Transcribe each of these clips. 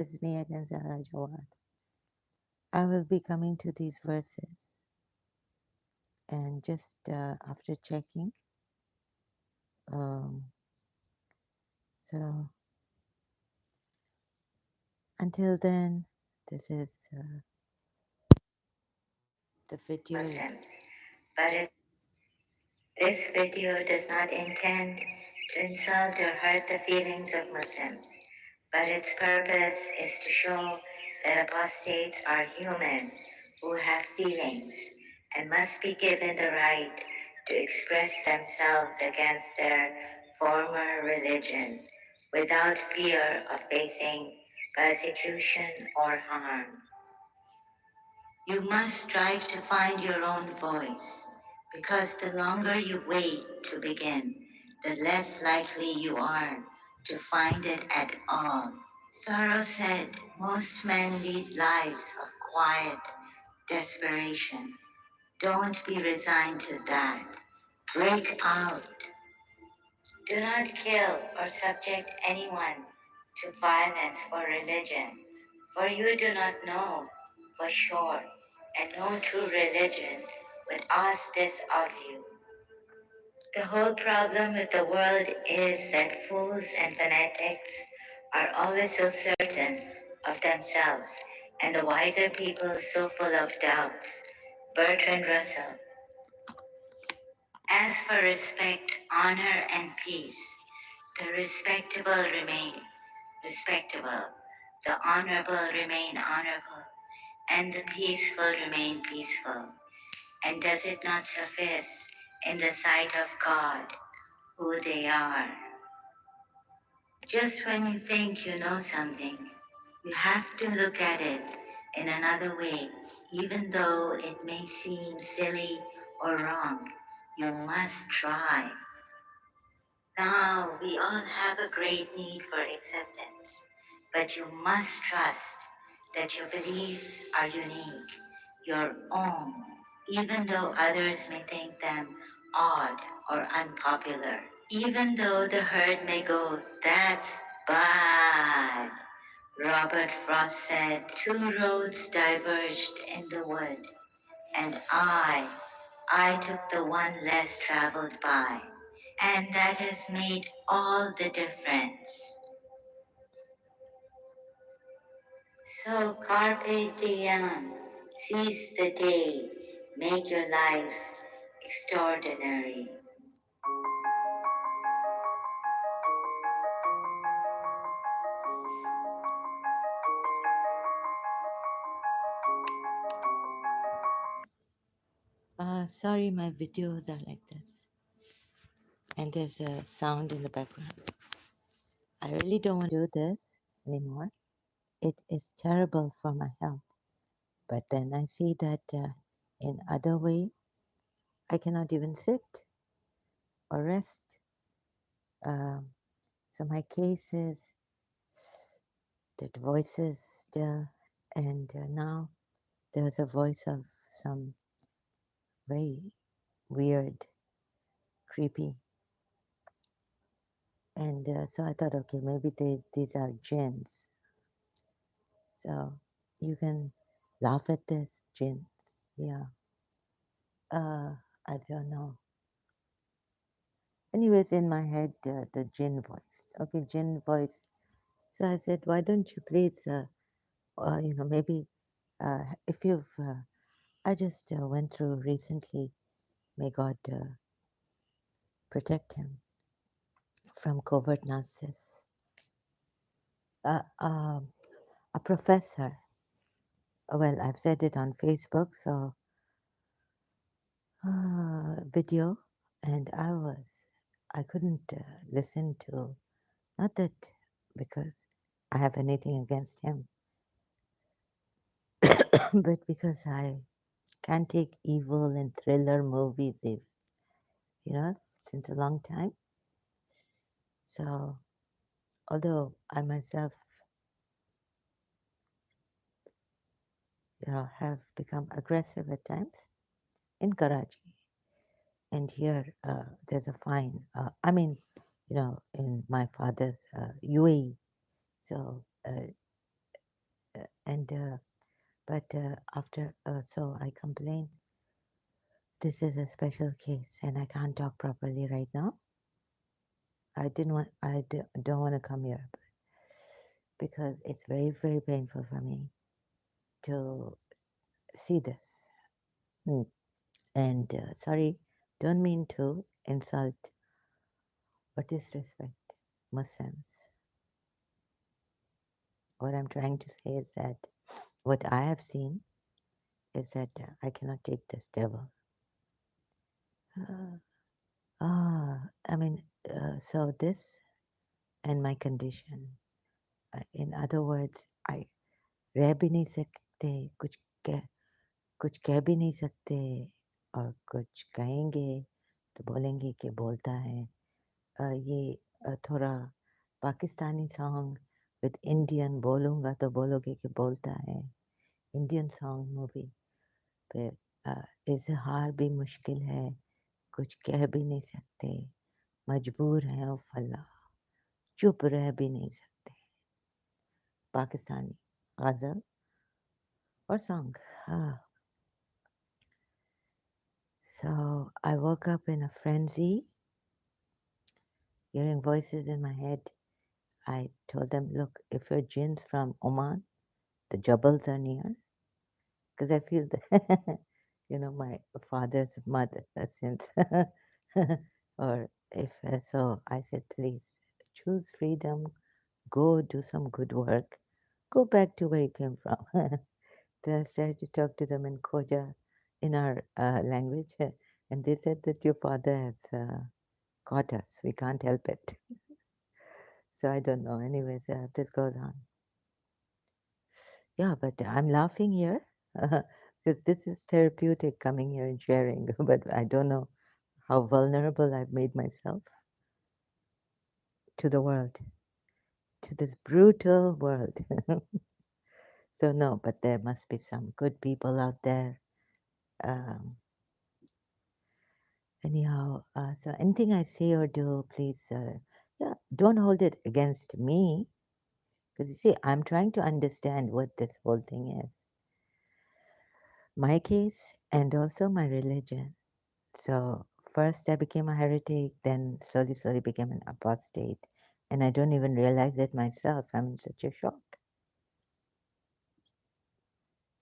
This is me again, Zahra Jawad. I will be coming to these verses and just after checking. Um, so until then, this is the video. Muslims, but this video does not intend to insult or hurt the feelings of Muslims, but its purpose is to show that apostates are human who have feelings and must be given the right to express themselves against their former religion without fear of facing persecution or harm. You must strive to find your own voice, because the longer you wait to begin, the less likely you are to find it at all. Thoreau said most men lead lives of quiet desperation. Don't be resigned to that. Break out. Do not kill or subject anyone to violence for religion, for you do not know for sure, and no true religion would ask this of you. The whole problem with the world is that fools and fanatics are always so certain of themselves, and the wiser people so full of doubts. Bertrand Russell. As for respect, honor, and peace, the respectable remain respectable, the honorable remain honorable, and the peaceful remain peaceful. And does it not suffice in the sight of God who they are? Just when you think you know something, you have to look at it in another way, even though it may seem silly or wrong. You must try. Now, we all have a great need for acceptance, but you must trust that your beliefs are unique, your own, even though others may think them odd or unpopular. Even though the herd may go, that's bad. Robert Frost said, two roads diverged in the wood, and I took the one less traveled by. And that has made all the difference. So carpe diem, seize the day, make your lives extraordinary. Sorry, my videos are like this, and there's a sound in the background. I really don't want to do this anymore. It is terrible for my health. But then I see that in other way, I cannot even sit or rest. Um, so my case is that voices still, and now there's a voice of some very weird, creepy, and so I thought, okay, maybe these are jinns. So you can laugh at this, jinns. Yeah. I don't know. Anyways, in my head, the jinn voice. Okay, jinn voice. So I said, why don't you please, maybe if you've, I just went through recently, may God protect him from covert narcissists. Uh, um, a professor, well, I've said it on Facebook, so video, and I couldn't listen to, not that because I have anything against him, but because I can't take evil and thriller movies, since a long time. So, although I myself, have become aggressive at times in Karachi, and here there's a fine. In my father's UAE, so And but after so I complained. This is a special case, and I can't talk properly right now. Don't want to come here because it's very, very painful for me to see this. Hmm. And sorry, don't mean to insult or disrespect Muslims. What I'm trying to say is that what I have seen is that I cannot take this devil. I mean, so this and my condition. In other words, I रह भी नहीं सकते, कह कुछ कह भी नहीं सकते और कुछ कहेंगे तो बोलेंगे कि बोलता है। ये थोड़ा पाकिस्तानी सॉन्ग विद इंडियन बोलूँगा तो बोलोगे कि बोलता है। इंडियन सॉन्ग मूवी फिर इज़हार भी मुश्किल है, कुछ कह भी नहीं सकते, मजबूर हैं ओ फल्लाह, चुप रह भी नहीं सकते। पाकिस्तानी ग़ज़ल or song. Ah, so I woke up in a frenzy, hearing voices in my head. I told them, look, if you're jinns from Oman, the Jabals are near, because I feel that, my father's mother, since, or if so, I said, please choose freedom, go do some good work, go back to where you came from. Then I started to talk to them in Khoja, in our language, and they said that your father has caught us. We can't help it. So I don't know. Anyways, this goes on. Yeah, but I'm laughing here because this is therapeutic coming here and sharing. But I don't know how vulnerable I've made myself to the world, to this brutal world. So no, but there must be some good people out there. Um, Anyhow, so anything I say or do, please, yeah, don't hold it against me. Because you see, I'm trying to understand what this whole thing is. My case and also my religion. So first I became a heretic, then slowly, slowly became an apostate. And I don't even realize it myself. I'm in such a shock.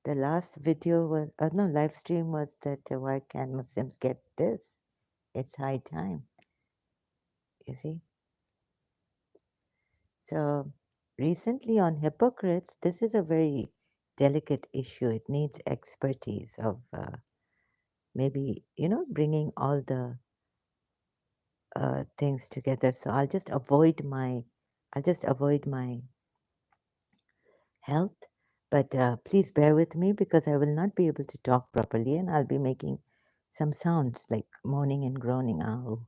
The last video was, no, live stream was that why can't Muslims get this? It's high time, you see. So recently on hypocrites, this is a very delicate issue. It needs expertise of maybe, bringing all the things together. So I'll just avoid my health. But please bear with me because I will not be able to talk properly and I'll be making some sounds like moaning and groaning. Oh,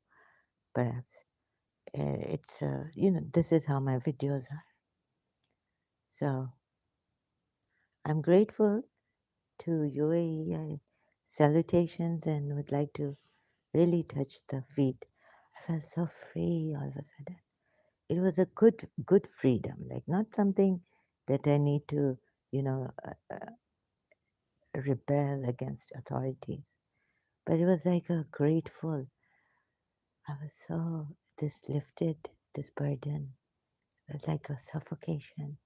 perhaps. This is how my videos are. So I'm grateful to UAE. Salutations and would like to really touch the feet. I felt so free all of a sudden. It was a good freedom, like not something that I need to, you know, uh, rebel against authorities. But it was like a grateful. I was so this lifted this burden. It's like a suffocation.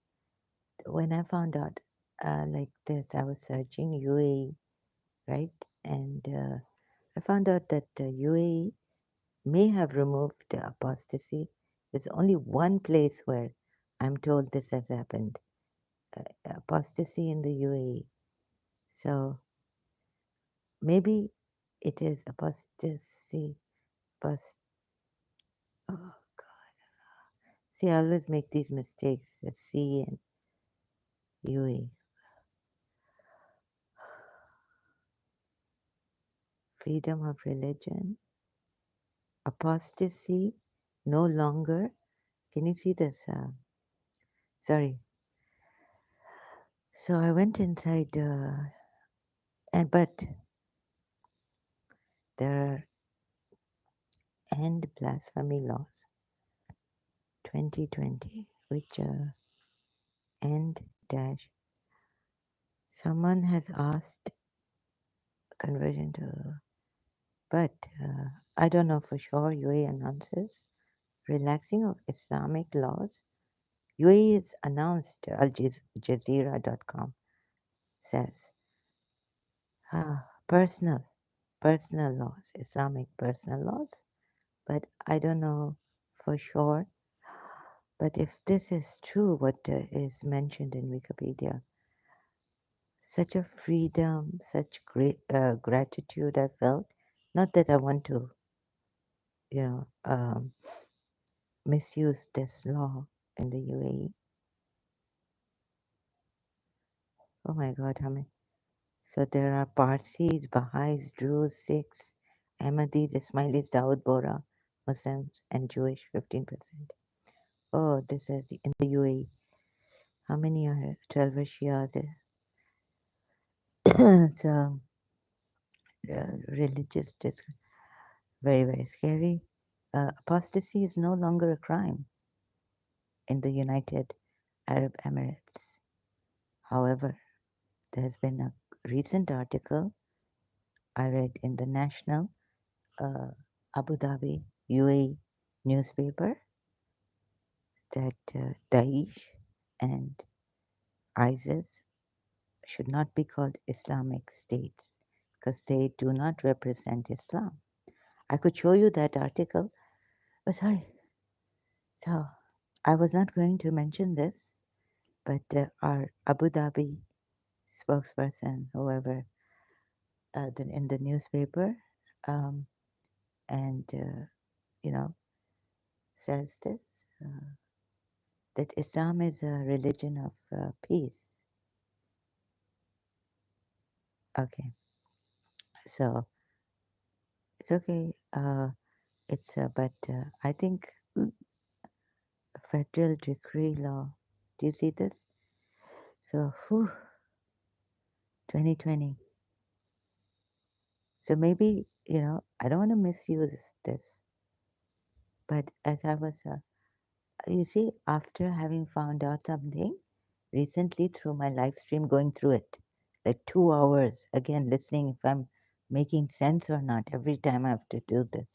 When I found out like this, I was searching UAE, right, and I found out that UAE may have removed the apostasy. There's only one place where I'm told this has happened apostasy in the UAE. So maybe it is apostasy. Post- oh God. See, I always make these mistakes. C and UAE. Freedom of religion. Apostasy. No longer. Can you see this? Sorry. So I went inside, but there are end blasphemy laws 2020, which end dash Someone has asked conversion to, but I don't know for sure. UAE announces relaxing of Islamic laws. UAE is announced, Jazeera.com says, personal, personal laws, Islamic personal laws, but I don't know for sure. But if this is true, what is mentioned in Wikipedia, such a freedom, such great gratitude I felt. Not that I want to, you know, misuse this law in the UAE. Oh my God, how many? So there are Parsis, Baha'is, Druze, Sikhs, Ahmadis, Ismailis, Dawood Bora, Muslims, and Jewish 15%. Oh, this is in the UAE. How many are 12 are Shias? So religious, very, very scary. Apostasy is no longer a crime in the United Arab Emirates. However, there has been a recent article I read in the National uh, Abu Dhabi UAE newspaper that Daesh and ISIS should not be called Islamic states because they do not represent Islam. I could show you that article, but sorry. So I was not going to mention this, but our Abu Dhabi spokesperson, whoever, in the newspaper, um, and you know, says this that Islam is a religion of peace. Okay, so it's okay. It's but I think federal decree law. Do you see this? So, 2020. So maybe I don't want to misuse this, but as I was you see, after having found out something recently through my live stream, going through it, like 2 hours, again, listening if I'm making sense or not, every time I have to do this,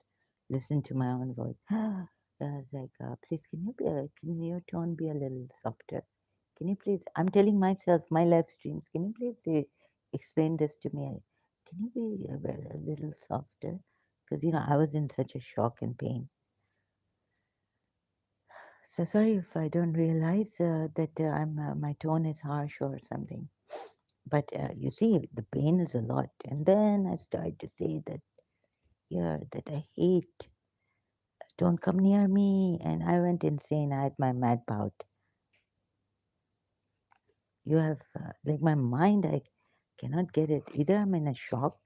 listen to my own voice. I was like, please, can your tone be a little softer? Can you please, I'm telling myself, my live streams, can you please explain this to me? Can you be a little softer? Because, I was in such a shock and pain. So sorry if I don't realize that my tone is harsh or something. But you see, the pain is a lot. And then I started to say that, yeah, that I hate, don't come near me. And I went insane. I had my mad bout. You have, like, my mind, I cannot get it. Either I'm in a shock.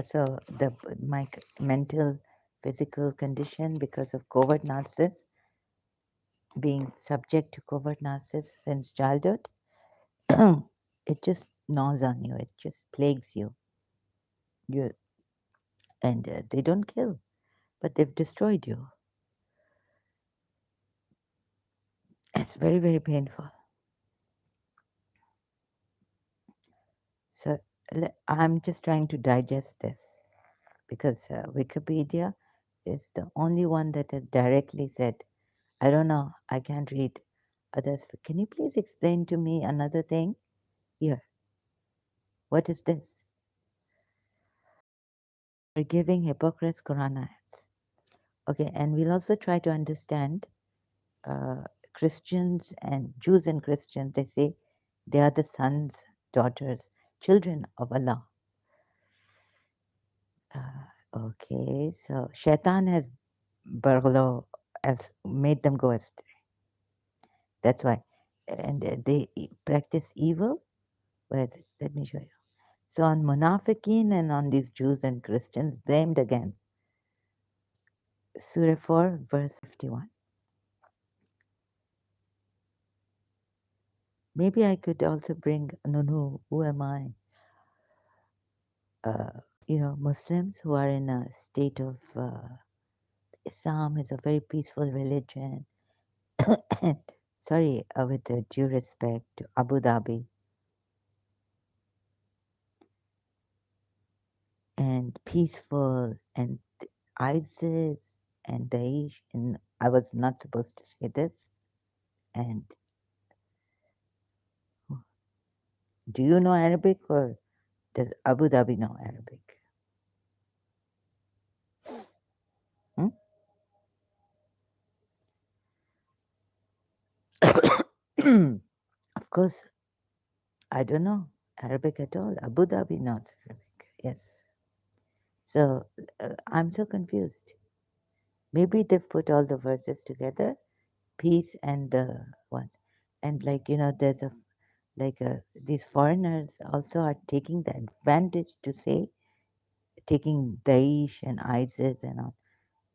So my mental, physical condition because of covert narcissist, being subject to covert narcissist since childhood, it just gnaws on you. It just plagues you. You and they don't kill, but they've destroyed you. It's very, very painful. So I'm just trying to digest this because Wikipedia is the only one that has directly said, I don't know, I can't read others. Can you please explain to me another thing? Here, what is this? Forgiving hypocrites, Quran ayats. Okay, and we'll also try to understand uh, Christians and Jews and Christians, they say they are the sons, daughters, children of Allah. Okay, so Shaitan has burglar has made them go astray. That's why, and they practice evil. Where is it? Let me show you. So on Munafiqeen and on these Jews and Christians blamed again. Surah 4, verse 51. Maybe I could also bring Nunu. Who am I? Muslims who are in a state of Islam is a very peaceful religion. Sorry, with due respect to Abu Dhabi and peaceful and ISIS and Daesh, and I was not supposed to say this. And do you know Arabic or does Abu Dhabi know Arabic? Hmm? Of course, I don't know Arabic at all. Abu Dhabi knows Arabic. Yes. So I'm so confused. Maybe they've put all the verses together, peace and the what, and like there's these foreigners also are taking the advantage to say taking Daesh and ISIS and all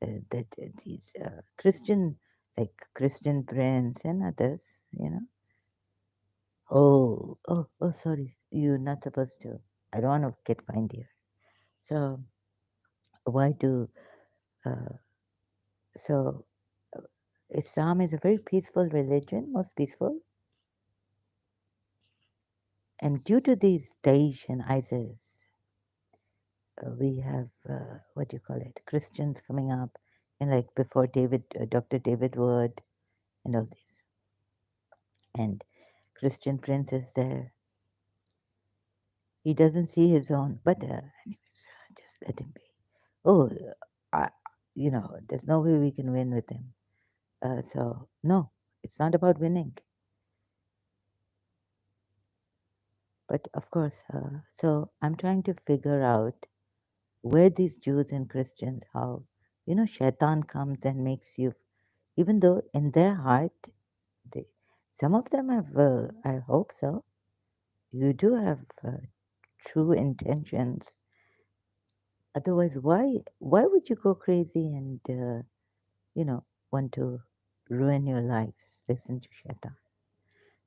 that these Christian like Christian Prince and others. Oh, sorry, you're not supposed to. I don't want to get fined here. So why do uh, so Islam is a very peaceful religion, most peaceful, and due to these Daesh and ISIS, we have what do you call it? Christians coming up, and like before Dr. David Wood, and all these, and Christian Prince is there. He doesn't see his own, but anyways, just let him be. Oh, I, there's no way we can win with him. So no, it's not about winning. But of course, so I'm trying to figure out where these Jews and Christians, how, Shaitan comes and makes you, even though in their heart, they, some of them have, I hope so, you do have true intentions. Otherwise, why would you go crazy and, want to ruin your lives? Listen to Shaitan.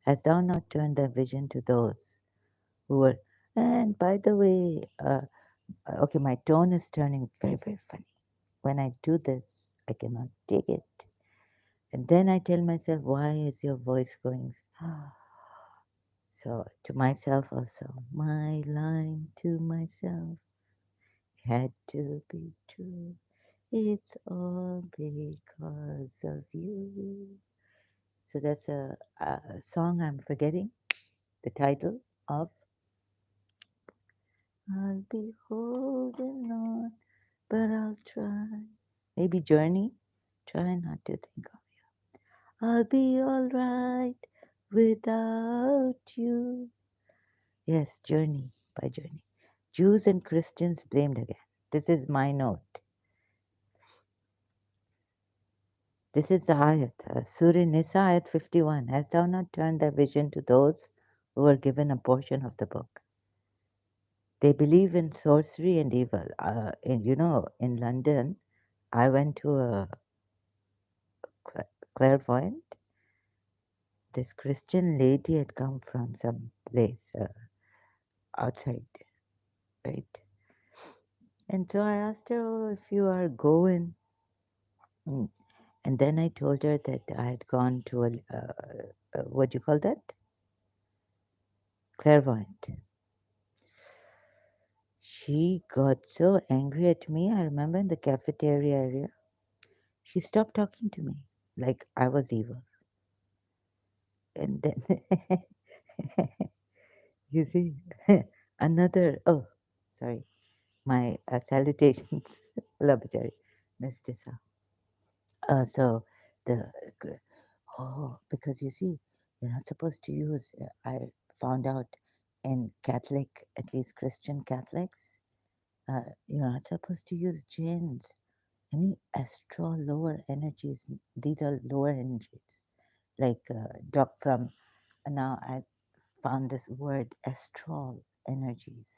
Hast thou not turned thy vision to those who were, and by the way, okay, my tone is turning very, very funny. When I do this, I cannot take it. And then I tell myself, why is your voice going? So to myself also, my line to myself had to be true. It's all because of you. So that's a song I'm forgetting the title of. I'll be holding on, but I'll try. Maybe Journey. Try not to think of. I'll be alright without you. Yes, Journey by Journey. Jews and Christians blamed again. This is my note. This is the ayat. Surah Nisa ayat 51. Hast thou not turned thy vision to those who were given a portion of the book? They believe in sorcery and evil. In London, I went to a clairvoyant. This Christian lady had come from some place outside, right? And so I asked her, "Oh, if you are going." Mm. And then I told her that I had gone to what do you call that? Clairvoyant. She got so angry at me. I remember in the cafeteria area, she stopped talking to me like I was evil. And then, you see, oh, sorry, my salutations, Labachari, Miss Tissa. So the because you see, you're not supposed to use. I found out in Catholic, at least Christian Catholics, you're not supposed to use jinns. Any astral lower energies. These are lower energies. Like doc from now I found this word astral energies.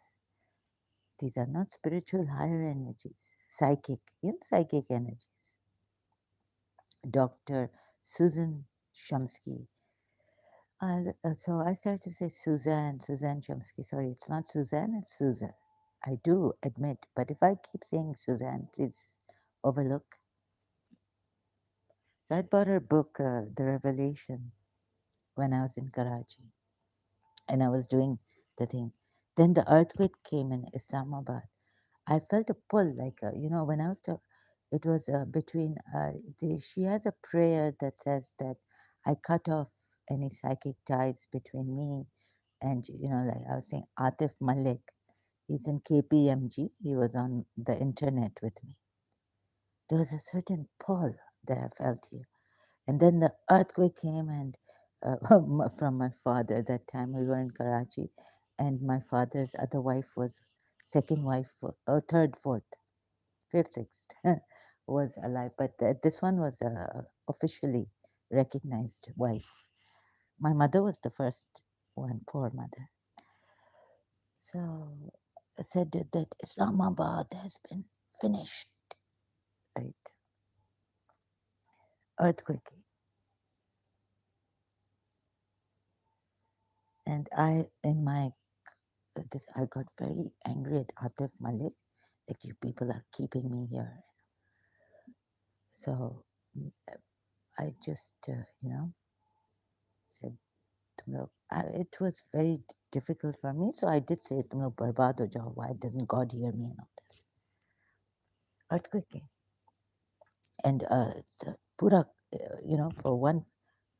These are not spiritual higher energies. Psychic, psychic energies. Dr. Susan Shumsky. So I started to say Suzanne Chomsky. Sorry, it's not Suzanne, it's Susan. I do admit, but if I keep saying Suzanne, please overlook. So I bought her book, The Revelation. when I was in Karachi and I was doing the thing. Then the earthquake came in Islamabad. I felt a pull, like, when I was it was between, she has a prayer that says that I cut off any psychic ties between me and, like I was saying, Atif Malik. He's in KPMG. He was on the internet with me. There was a certain pull that I felt here. And then the earthquake came, and from my father. That time we were in Karachi, and my father's other wife was second wife, third, fourth, fifth, sixth was alive. But this one was officially recognized wife. My mother was the first one, poor mother. So I said that Islamabad has been finished, right? Earthquake. And in my this, I got very angry at Atif Malik. Like, you people are keeping me here. So mm, I just, said, "तुम लोग," it was very difficult for me. So I did say, "तुम लोग बर्बाद हो जाओ." Why doesn't God hear me and all this? Earthquake came. And पूरा, for one,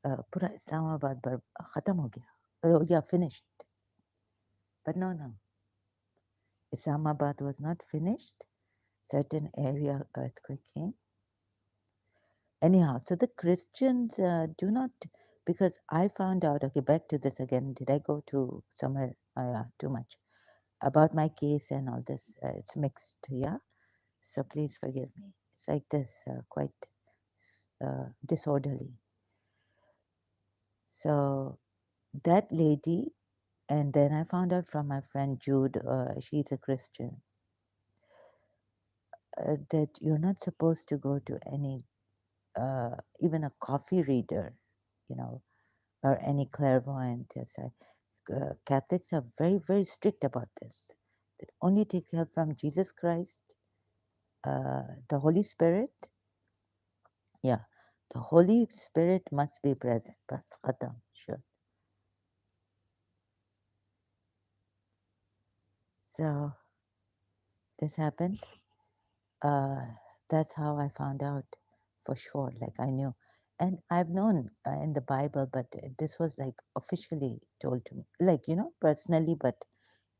पूरा Islamabad खत्म हो गया. Oh, yeah, finished. But no, no. Islamabad was not finished. Certain area earthquake came. Anyhow, so the Christians do not, because I found out, okay, back to this again. Did I go to somewhere too much? About my case and all this, it's mixed, yeah? So please forgive me. It's like this, quite disorderly. So that lady, and then I found out from my friend Jude, she's a Christian, that you're not supposed to go to any, even a coffee reader, you know, or any clairvoyant. Yes, Catholics are very, very strict about this. They only take help from Jesus Christ, the Holy Spirit. Yeah, the Holy Spirit must be present. Bas khatam, sure. So this happened. Uh, that's how I found out for sure. Like, I knew. And I've known in the Bible, but this was like officially told to me, like, personally, but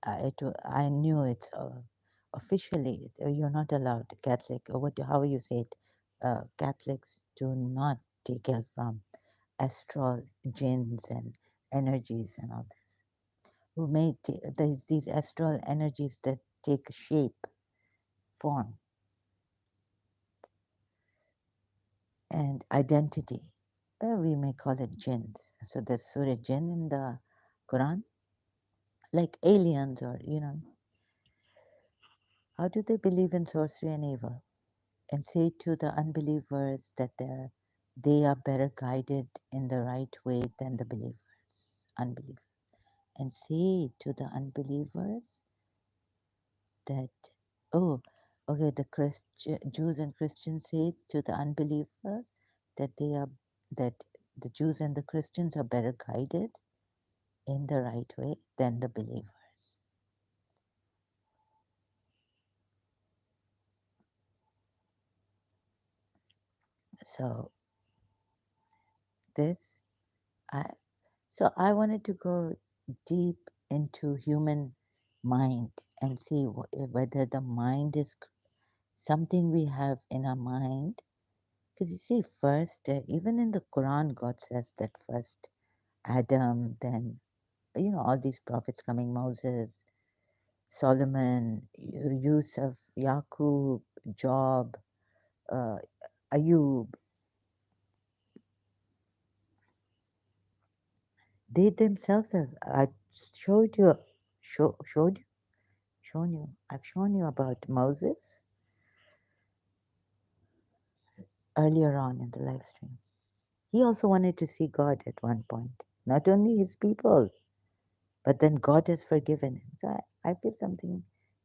I knew it's officially you're not allowed Catholic, or how you say it. Catholics do not take help from astral jinns and energies and all this. Who made these astral energies that take shape, form, and identity. We may call it jinns. So there's Surah Jinn in the Quran, like aliens, or how do they believe in sorcery and evil? And say to the unbelievers that they are better guided in the right way than the believers, unbelievers. And say to the unbelievers that, oh, okay, the Jews and Christians say to the unbelievers that that the Jews and the Christians are better guided in the right way than the believers. So this, I so I wanted to go deep into human mind and see whether the mind is something we have in our mind. Because you see, first, even in the Quran, God says that first Adam, then, all these prophets coming, Moses, Solomon, Yusuf, Yaqub, Job, uh, Ayub, they themselves have, I showed you, showed you, shown you, I've shown you about Moses earlier on in the live stream. He also wanted to see God at one point, not only his people, but then God has forgiven him. So I feel something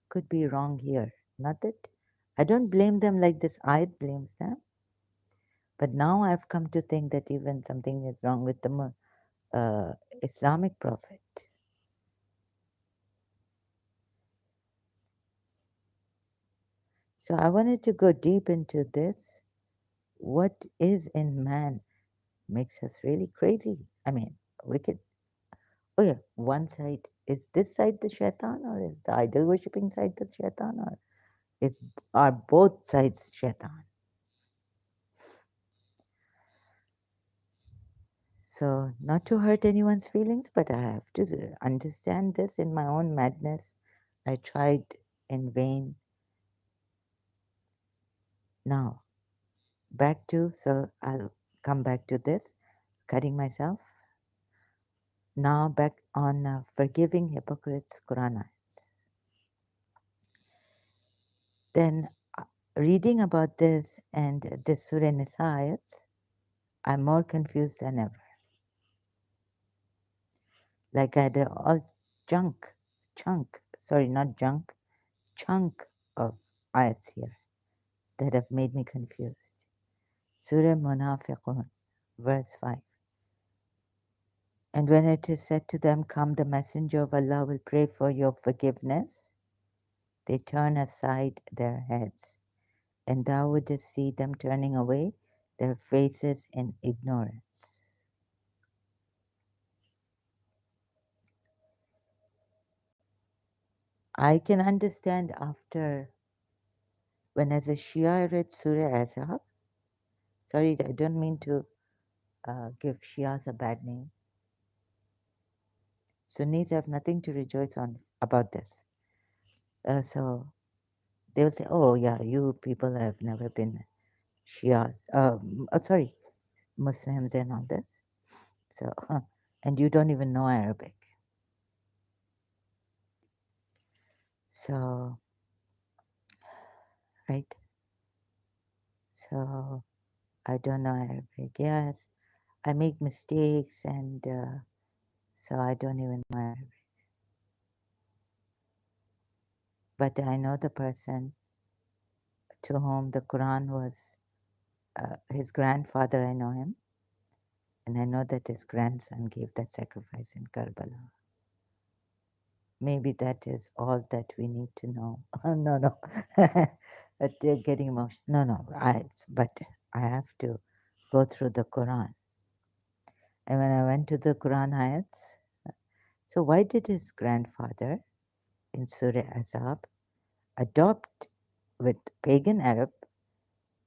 could be wrong here. Not that I don't blame them like this ayat blames them, but now I've come to think that even something is wrong with the uh, Islamic prophet. So I wanted to go deep into this. What is in man makes us really crazy. I mean, wicked. Oh yeah, one side is this side the shaitan, or is the idol worshipping side the shaitan, or is are both sides shaitan? So not to hurt anyone's feelings, but I have to understand this in my own madness. I tried in vain. Now back to, so I'll come back to this, cutting myself. Now back on forgiving hypocrites, Quran ayats. Then reading about this and this Surah Nisa ayats, I'm more confused than ever. Like I had a all sorry, not junk, chunk of ayats here that have made me confused. Surah Munafiqun, verse 5. And when it is said to them, come, the messenger of Allah will pray for your forgiveness, they turn aside their heads, and thou wouldst see them turning away their faces in ignorance. I can understand after when as a Shia I read Surah Azab. Sorry, I don't mean to give Shias a bad name. Sunnis have nothing to rejoice on about this. So they'll say, oh, yeah, you people have never been Shias, sorry, Muslims and all this. So, and you don't even know Arabic. So, right? So, I don't know Arabic. Yes, I make mistakes, and so I don't even know Arabic. But I know the person to whom the Quran was, his grandfather, I know him, and I know that his grandson gave that sacrifice in Karbala. Maybe that is all that we need to know. Oh, no, no. But they're getting emotional. No, no. But I have to go through the Quran. And when I went to the Quran ayats, so why did his grandfather in Surah Azab adopt with pagan Arab?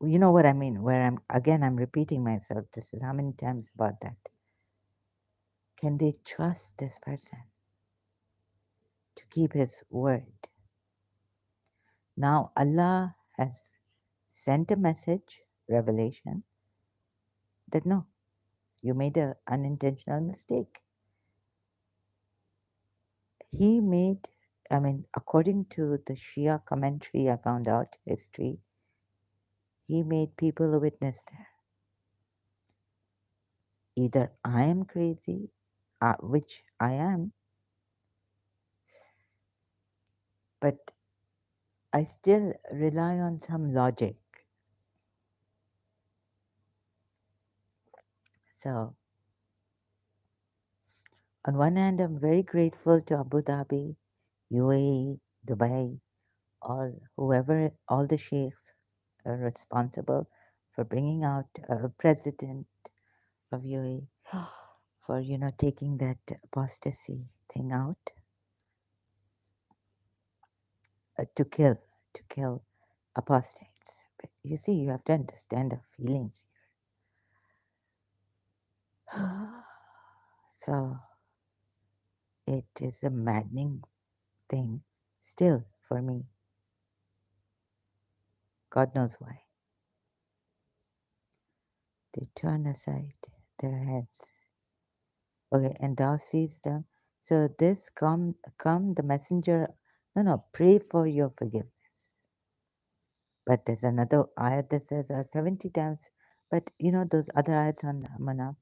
You know what I mean? Where I'm repeating myself. This is how many times about that. Can they trust this person to keep his word? Now Allah has sent a message, revelation, that no, you made an unintentional mistake. He made, I mean, according to the Shia commentary, I found out history, he made people a witness there. Either I am crazy, which I am, but I still rely on some logic. So, on one hand, I'm very grateful to Abu Dhabi, UAE, Dubai, all the sheikhs are responsible for bringing out a president of UAE for taking that apostasy thing out, to kill apostates. But you see, you have to understand our feelings here. So it is a maddening thing still for me. God knows why. They turn aside their heads. Okay, and thou seest them. So this come the messenger. No, no, pray for your forgiveness. But there's another ayat that says 70 times. But those other ayats on Manaf,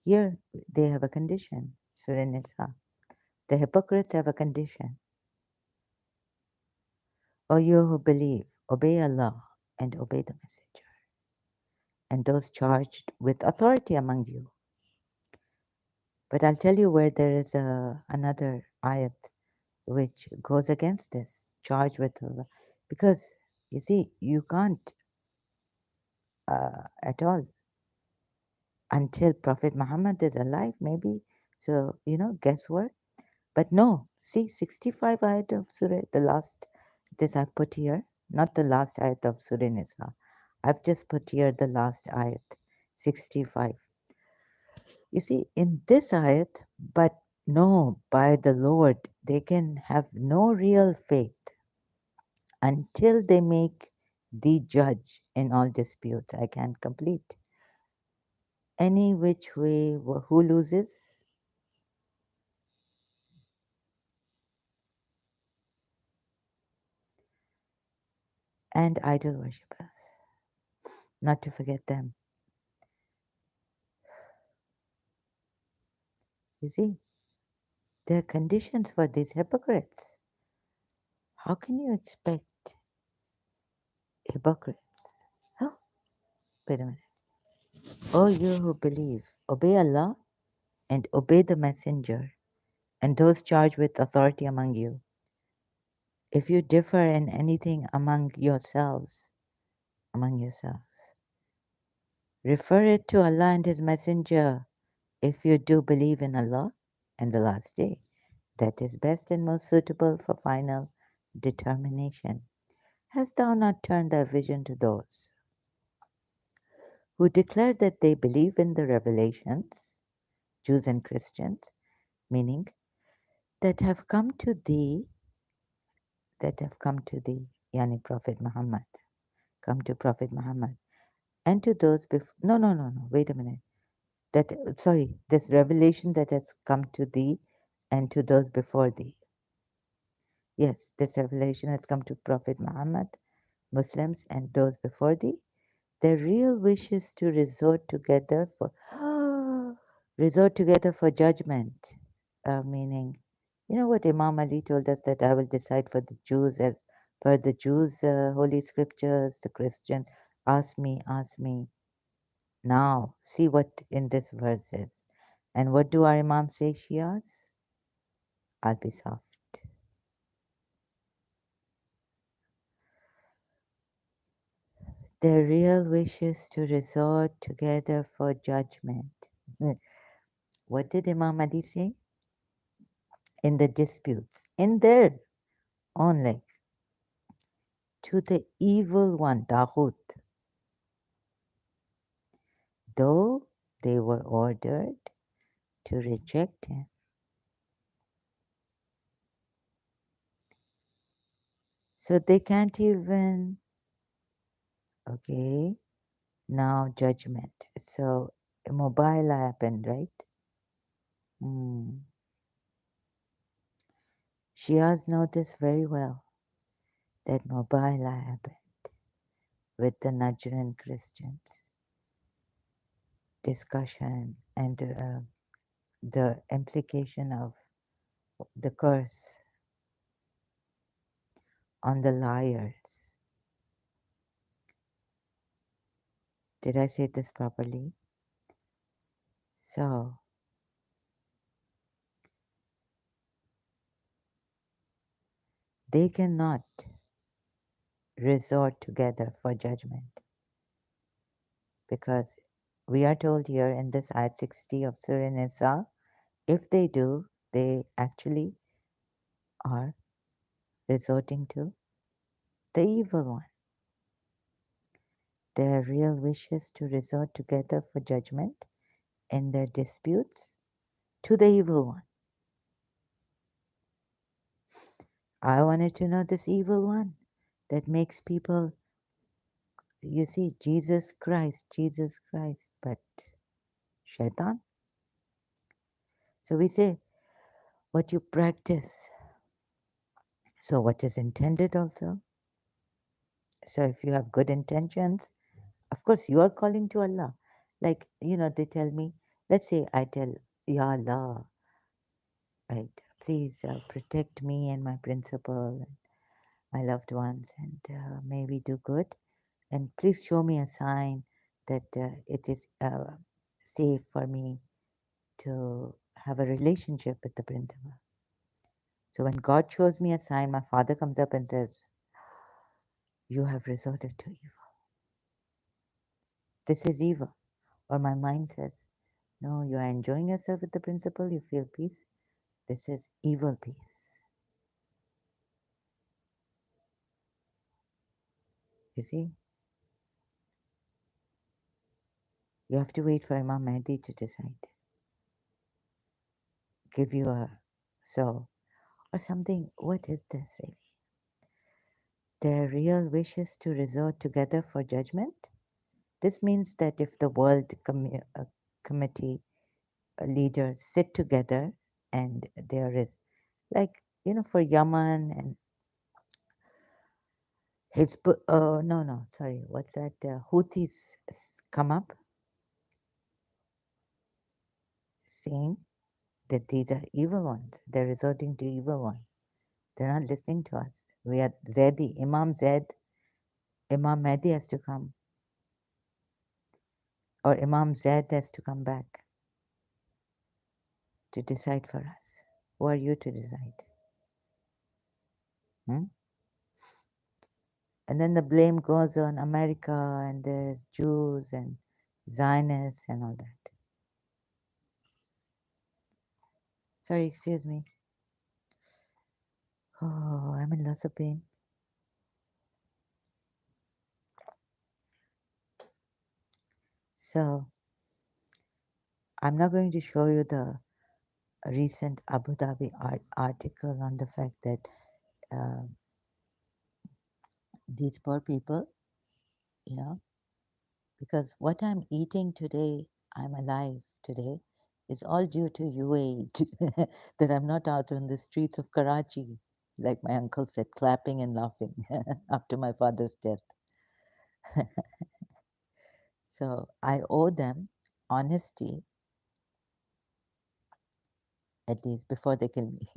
here they have a condition. Surah Nisa. The hypocrites have a condition. O you who believe, obey Allah and obey the messenger, and those charged with authority among you. But I'll tell you where there is another ayat which goes against this charge with Allah. Because you see, you can't at all until Prophet Muhammad is alive, maybe. So, guesswork. But no, see, 65 ayat of Surah, the last, this I've put here, not the last ayat of Surah Nisa. I've just put here the last ayat, 65. You see, in this ayat, but no, by the Lord, they can have no real faith until they make the judge in all disputes. I can complete. Any which way, who loses? And idol worshippers, not to forget them. You see, there are conditions for these hypocrites. How can you expect hypocrites? Oh, wait a minute. O you who believe, obey Allah and obey the Messenger and those charged with authority among you. If you differ in anything among yourselves, refer it to Allah and His Messenger. If you do believe in Allah and the last day, that is best and most suitable for final determination. Hast thou not turned thy vision to those who declare that they believe in the revelations, Jews and Christians, meaning that have come to thee, yani Prophet Muhammad, come to Prophet Muhammad, and to those before, no, wait a minute, sorry, this revelation that has come to thee and to those before thee. Yes, this revelation has come to Prophet Muhammad, Muslims, and those before thee. Their real wish is to resort together for judgment, meaning, you know what Imam Ali told us, that I will decide for the Jews as per the Jews' holy scriptures, the Christian, ask me. Now, see what in this verse is. And what do our Imam say, Shias? I'll be soft. Their real wish is to resort together for judgment. What did Imam Ali say? In the disputes, in their own leg, to the evil one, Daghut, though they were ordered to reject him. So they can't even, okay, now judgment. So mobile happened, right? Hmm. Shias know this very well, that mobile happened with the Najran Christians discussion and the implication of the curse on the liars. Did I say this properly? So, they cannot resort together for judgment because we are told here in this ayat 60 of Surah Nisa, if they do, they actually are resorting to the evil one. Their real wish is to resort together for judgment in their disputes to the evil one. I wanted to know this evil one that makes people, you see, Jesus Christ, but Shaitan. So we say, what you practice. So what is intended also. So if you have good intentions, of course you are calling to Allah. Like, they tell me, let's say I tell, Ya Allah, right, please protect me and my principal and my loved ones, and may we do good. And please show me a sign that it is safe for me to have a relationship with the principle. So when God shows me a sign, my father comes up and says, "You have resorted to evil. This is evil." Or my mind says, "No, you are enjoying yourself with the principle, you feel peace. This is evil peace." You see, you have to wait for Imam Mahdi to decide, give you a so or something. What is this really? Their real wish is to resort together for judgment. This means that if the world committee leaders sit together and there is, like, for Yemen and no, no, sorry, what's that? Houthis come up saying that these are evil ones. They're resorting to evil ones. They're not listening to us. We are Zaidi, Imam Zaid, Imam Mahdi has to come, or Imam Zaid has to come back to decide for us. Who are you to decide? Hmm? And then the blame goes on America and the Jews and Zionists and all that. Sorry, excuse me. Oh, I'm in lots of pain. So I'm not going to show you the recent Abu Dhabi article on the fact that uh, these poor people, you know, because what I'm eating today, I'm alive today, is all due to UAE, that I'm not out on the streets of Karachi, like my uncle said, clapping and laughing after my father's death. So I owe them honesty, at least before they kill me.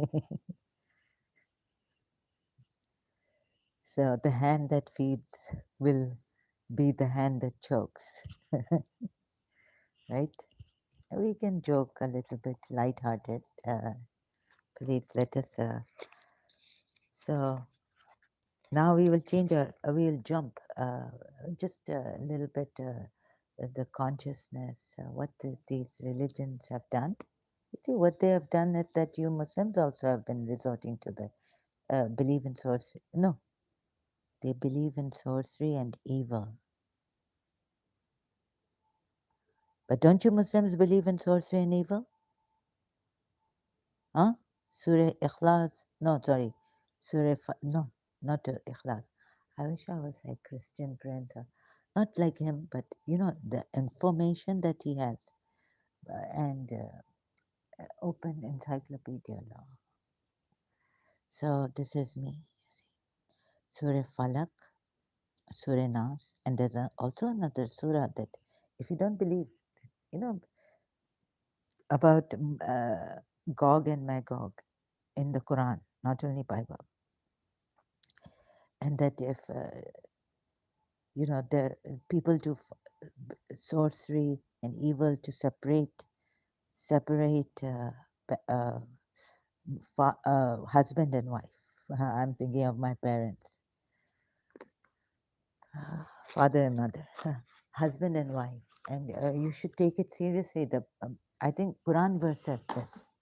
So the hand that feeds will be the hand that chokes, right? We can joke a little bit lighthearted. Please let us. So now we will change our, we will jump just a little bit the consciousness, what these religions have done. You see, what they have done is that you Muslims also have been resorting to the believe in sorcery. No, they believe in sorcery and evil. But don't you Muslims believe in sorcery and evil? Huh? Surah Ikhlas. No, sorry. No, not Ikhlas. I wish I was like Christian Prince. Not like him, but the information that he has and open encyclopedia law. So this is me. You see. Surah Falak, Surah Nas, and there's also another surah that if you don't believe, you know, about Gog and Magog in the Quran, not only Bible, and that if there people do sorcery and evil to separate husband and wife. I'm thinking of my parents, father and mother, husband and wife, and you should take it seriously. The I think Quran verse says this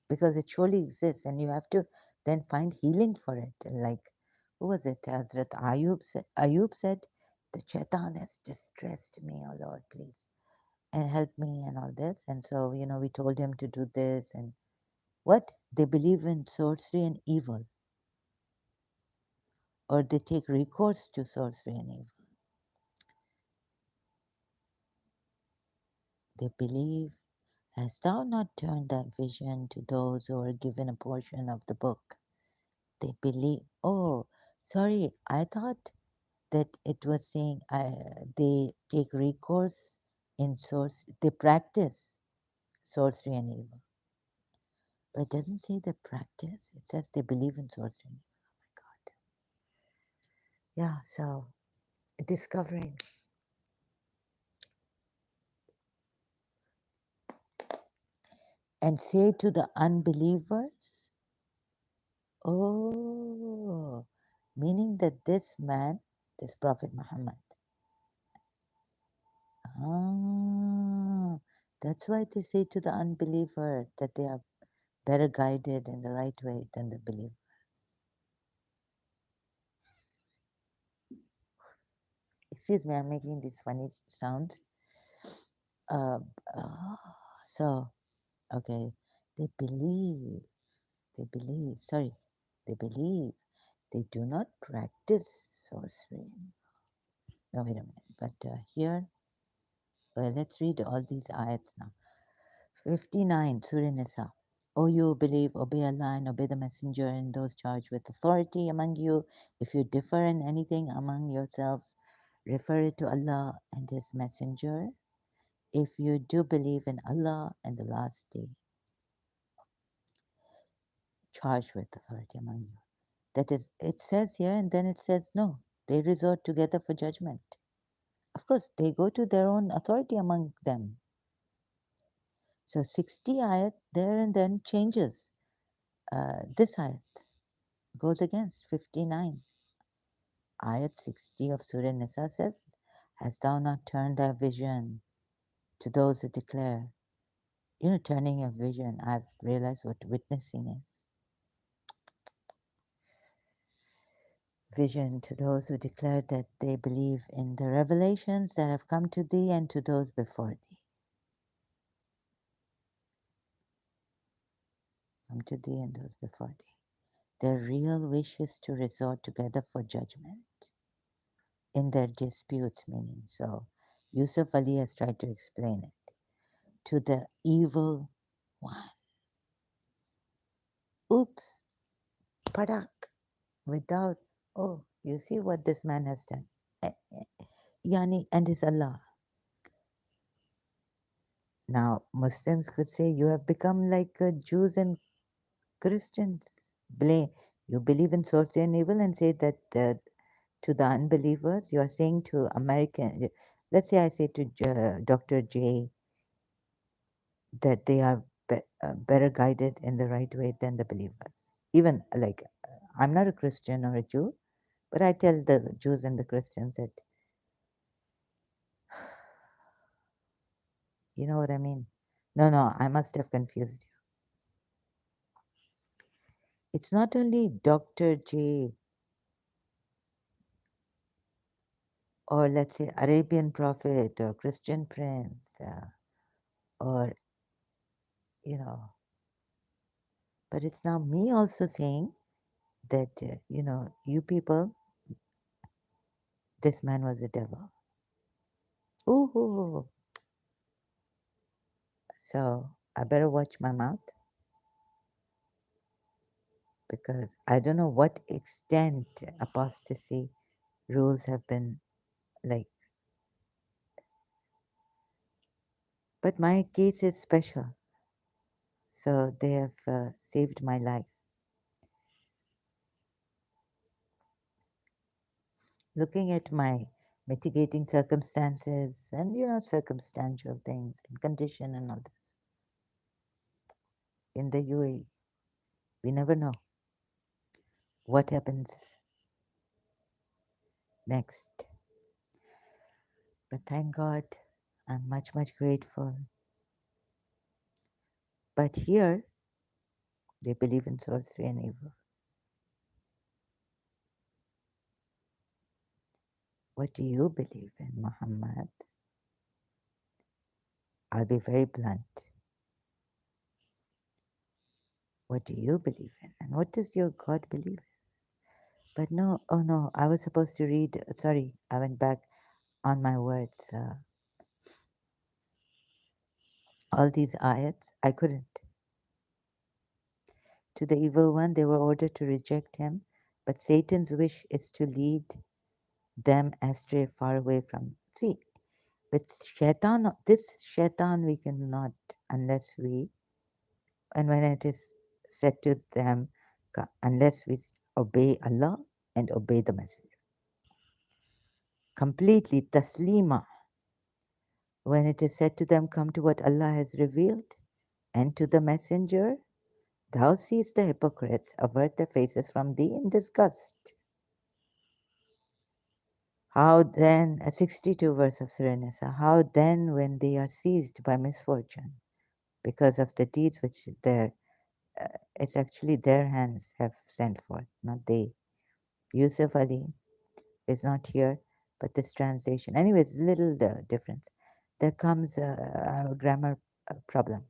because it surely exists, and you have to then find healing for it. Like, who was it? Hazrat Ayub said, "The shaitan has distressed me, oh Lord, please, and help me," and all this. And so, we told him to do this. And what? They believe in sorcery and evil, or they take recourse to sorcery and evil. They believe, "Hast thou not turned thy vision to those who are given a portion of the book?" They believe, oh, sorry, I thought that it was saying they take recourse in source, they practice sorcery and evil. But it doesn't say they practice, it says they believe in sorcery and evil. Oh my God. Yeah, so discovering. and say to the unbelievers, oh, meaning that this man, this Prophet Muhammad, ah, that's why they say to the unbelievers that they are better guided in the right way than the believers. Excuse me, I'm making these funny sounds. Uh, uh, so, okay, they believe, sorry, they believe, they do not practice sorcery. No, wait a minute, but here, let's read all these ayats now. 59, Surah Nisa. O you who believe, obey Allah and obey the Messenger and those charged with authority among you. If you differ in anything among yourselves, refer it to Allah and His Messenger. If you do believe in Allah and the last day, charged with authority among you. That is, it says here and then it says no, they resort together for judgment. Of course, they go to their own authority among them. So 60 ayat there and then changes. This ayat goes against 59. Ayat 60 of Surah Nisa says, hast thou not turned thy vision to those who declare? You know, turning your vision, I've realized what witnessing is. Vision to those who declare that they believe in the revelations that have come to thee and to those before thee. Come to thee and those before thee. Their real wish is to resort together for judgment in their disputes, meaning. So Yusuf Ali has tried to explain it. To the evil one. Oops, padak, without, oh, you see what this man has done. Yani, and his Allah. Now, Muslims could say you have become like Jews and Christians. You believe in sorcery and evil and say that to the unbelievers, you are saying to American, let's say I say to Dr. J that they are better guided in the right way than the believers. Even like, I'm not a Christian or a Jew, but I tell the Jews and the Christians that, you know what I mean? No, no, I must have confused you. It's not only Dr. J or let's say Arabian Prophet or Christian Prince or, you know, but it's now me also saying that, you people, this man was a devil. Ooh, so I better watch my mouth because I don't know what extent apostasy rules have been like, but my case is special. So they have saved my life. Looking at my mitigating circumstances and, circumstantial things and condition and all this. In the UAE, we never know what happens next. But thank God, I'm much, much grateful. But here, they believe in sorcery and evil. What do you believe in, Muhammad? I'll be very blunt. What do you believe in? And what does your God believe in? But no, oh no, I was supposed to read, sorry, I went back on my words. All these ayats, I couldn't. To the evil one, they were ordered to reject him, but Satan's wish is to lead them astray far away from. See, with shaitan, this shaitan we cannot unless we, and when it is said to them, unless we obey Allah and obey the Messenger. Completely taslima, when it is said to them, come to what Allah has revealed And to the messenger, thou seest the hypocrites avert their faces from thee in disgust. How then, 62 verse of Suranisa, how then when they are seized by misfortune because of the deeds which it's actually their hands have sent forth, not they. Yusuf Ali is not here, but this translation. Anyways, little difference. There comes a grammar problem.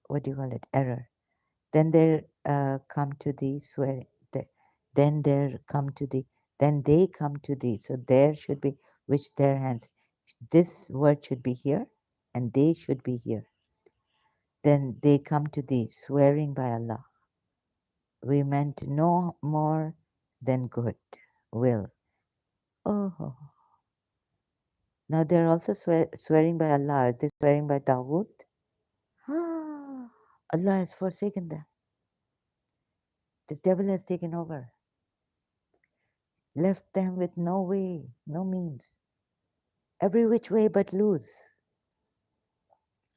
What do you call it? Error. Then there come to thee swearing. Then there come to thee. Then they come to thee. So there should be which their hands. This word should be here, and they should be here. Then they come to thee, swearing by Allah. We meant no more than good will. Oh, now they're also swearing by Allah. Are they swearing by Tawhut? Allah has forsaken them. This devil has taken over, left them with no way, no means, every which way but lose.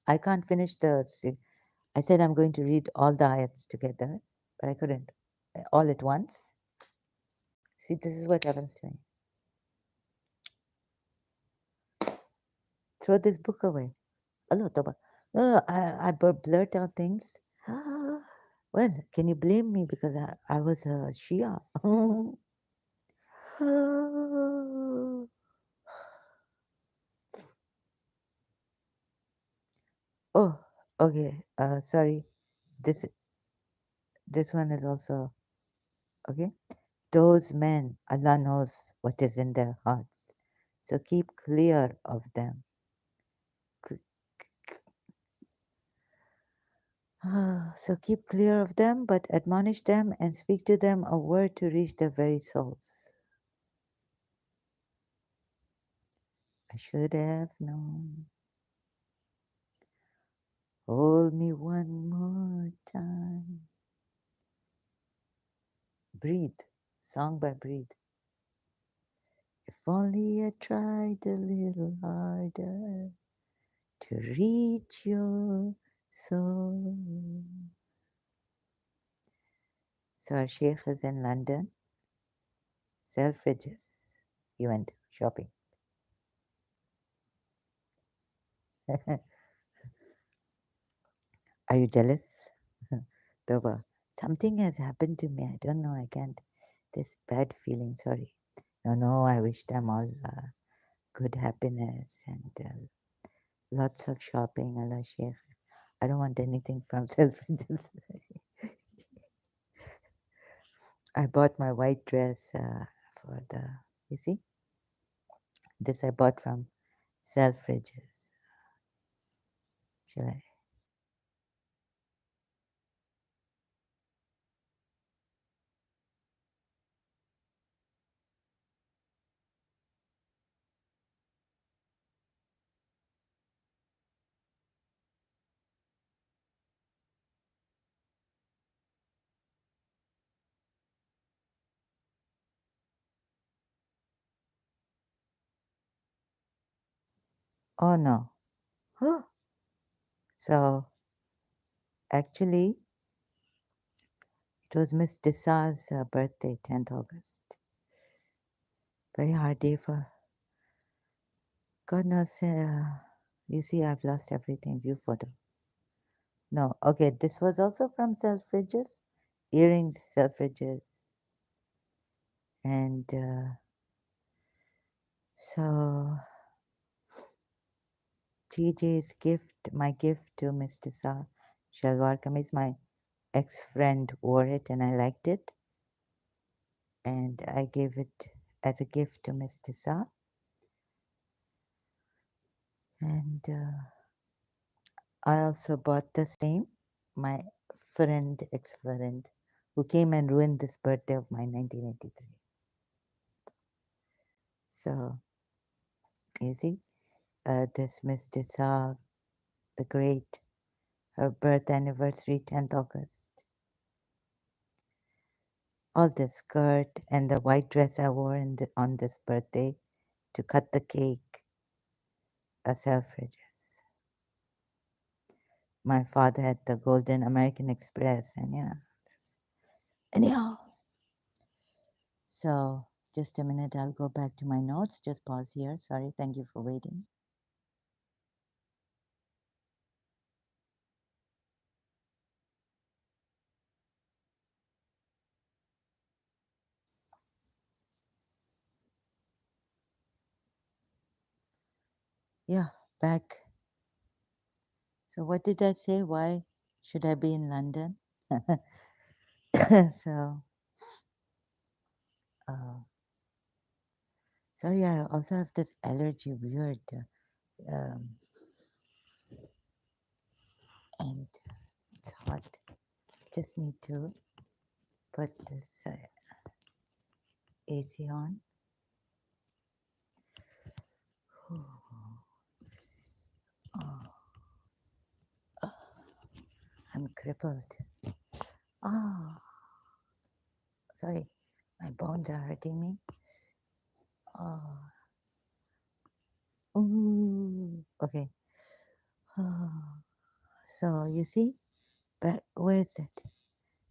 I can't finish I said I'm going to read all the ayats together, but I couldn't all at once. See, this is what happens to me. Throw this book away. Allah Tawbah. No, I blurt out things. Well, can you blame me because I was a Shia? Oh, okay. Sorry. This this one is also okay. Those men, Allah knows what is in their hearts, so keep clear of them. So keep clear of them, but admonish them and speak to them a word to reach their very souls. I should have known. Hold me one more time. Breathe. Song by Breathe. If only I tried a little harder to reach your soul. So our Sheikh is in London. Selfridges. He went shopping. Are you jealous? Toba. Something has happened to me. I don't know. I can't. This bad feeling. Sorry. No. I wish them all good happiness and lots of shopping. Allah Sheikh. I don't want anything from Selfridges. I bought my white dress for the. You see, this I bought from Selfridges. Shall I? Oh no. Oh. So actually, it was Miss Desa's birthday, 10th August. Very hard day for God knows. You see, I've lost everything. View photo. No, okay. This was also from Selfridges. Earrings, Selfridges, and so TJ's gift, my gift to Miss Desa Shalwar Kameez. My ex-friend wore it and I liked it, and I gave it as a gift to Miss Desa. And I also bought the same, my friend, ex-friend, who came and ruined this birthday of mine, 1983. So, you see, this Miss Desa, the great, her birth anniversary, 10th August. All the skirt and the white dress I wore on this birthday to cut the cake, a Selfridges. my father had the Golden American Express, and anyhow. So just a minute, I'll go back to my notes. Just pause here. Sorry, thank you for waiting. Yeah, back. So what did I say? Why should I be in London? So, uh, sorry, I also have this allergy, weird, um, and it's hot. Just need to put this AC on. Oh, I'm crippled. Oh, sorry, my bones are hurting me. Oh, ooh, okay. Oh, so you see, but where is it?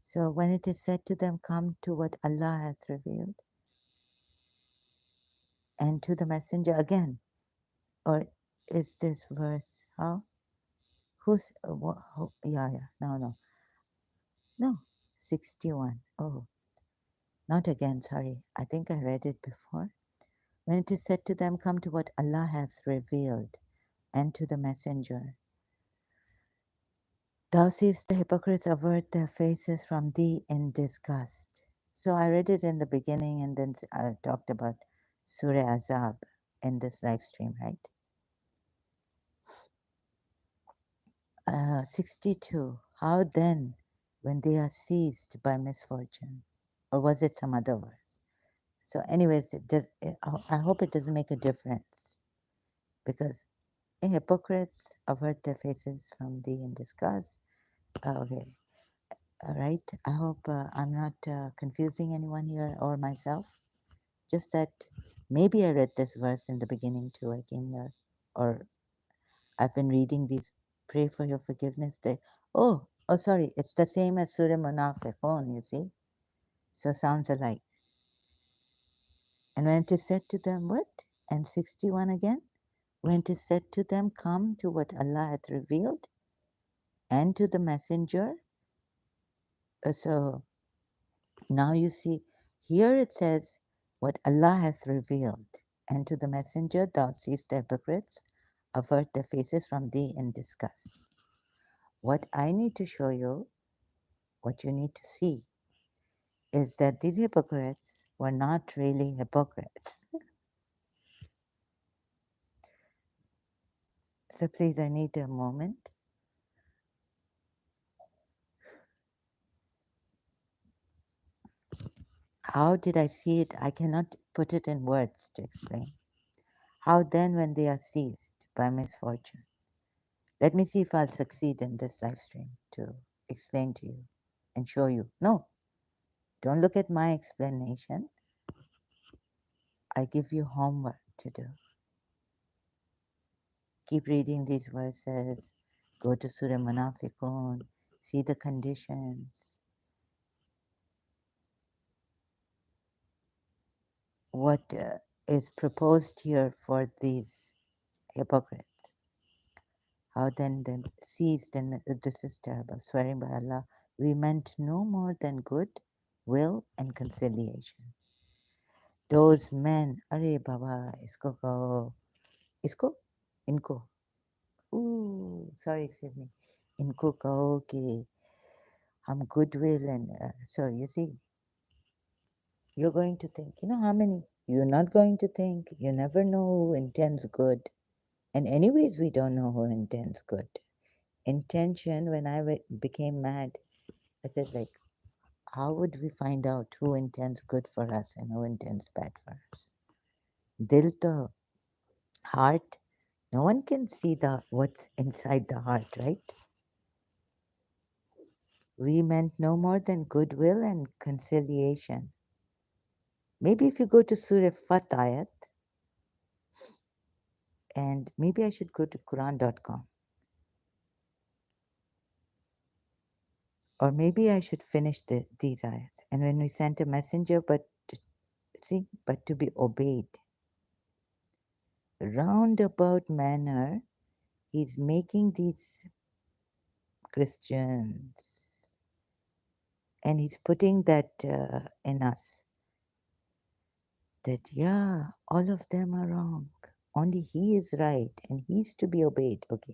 So when it is said to them, come to what Allah hath revealed, and to the messenger again, or is this verse how? Who's who, yeah, no, 61. Oh, not again. Sorry, I think I read it before. When it is said to them, come to what Allah hath revealed, and to the messenger. Thou seest the hypocrites avert their faces from thee in disgust. So I read it in the beginning, and then I talked about Surah Azab in this live stream, right? 62. How then when they are seized by misfortune? Or was it some other verse? So, anyways, I hope it doesn't make a difference because hypocrites avert their faces from thee in disgust. Okay, all right. I hope I'm not confusing anyone here or myself. Just that maybe I read this verse in the beginning too. I came here, or I've been reading these. Pray for your forgiveness. Sorry. It's the same as Surah Munafiqun, you see. So sounds alike. And when it is said to them, what? And 61 again? When it is said to them, come to what Allah hath revealed and to the messenger. So now you see, here it says, what Allah hath revealed, and to the messenger thou seest the hypocrites avert their faces from thee in disgust. What I need to show you, what you need to see, is that these hypocrites were not really hypocrites. So please, I need a moment. How did I see it? I cannot put it in words to explain. How then, when they are seized by misfortune? Let me see if I'll succeed in this live stream to explain to you and show you. No, don't look at my explanation. I give you homework to do. Keep reading these verses. Go to Surah Munafiqun. See the conditions. What is proposed here for these hypocrites? How then seized, and this is terrible, swearing by Allah, we meant no more than good will and conciliation. Those men, अरे बाबा इसको कहो, इसको, इनको, ooh, sorry, excuse me, इनको कहो कि हम goodwill and so you see, you're going to think, how many? You're not going to think. You never know who intends good. And anyways, we don't know who intends good. Intention, when I became mad, I said, like, how would we find out who intends good for us and who intends bad for us? Dil to heart, no one can see the what's inside the heart, right? We meant no more than goodwill and conciliation. Maybe if you go to Surah Fatayat, and maybe I should go to Quran.com. Or maybe I should finish these ayahs. And when we sent a messenger, see, but to be obeyed. Roundabout manner, he's making these Christians and he's putting that in us that, yeah, all of them are wrong. Only he is right and he's to be obeyed. Okay,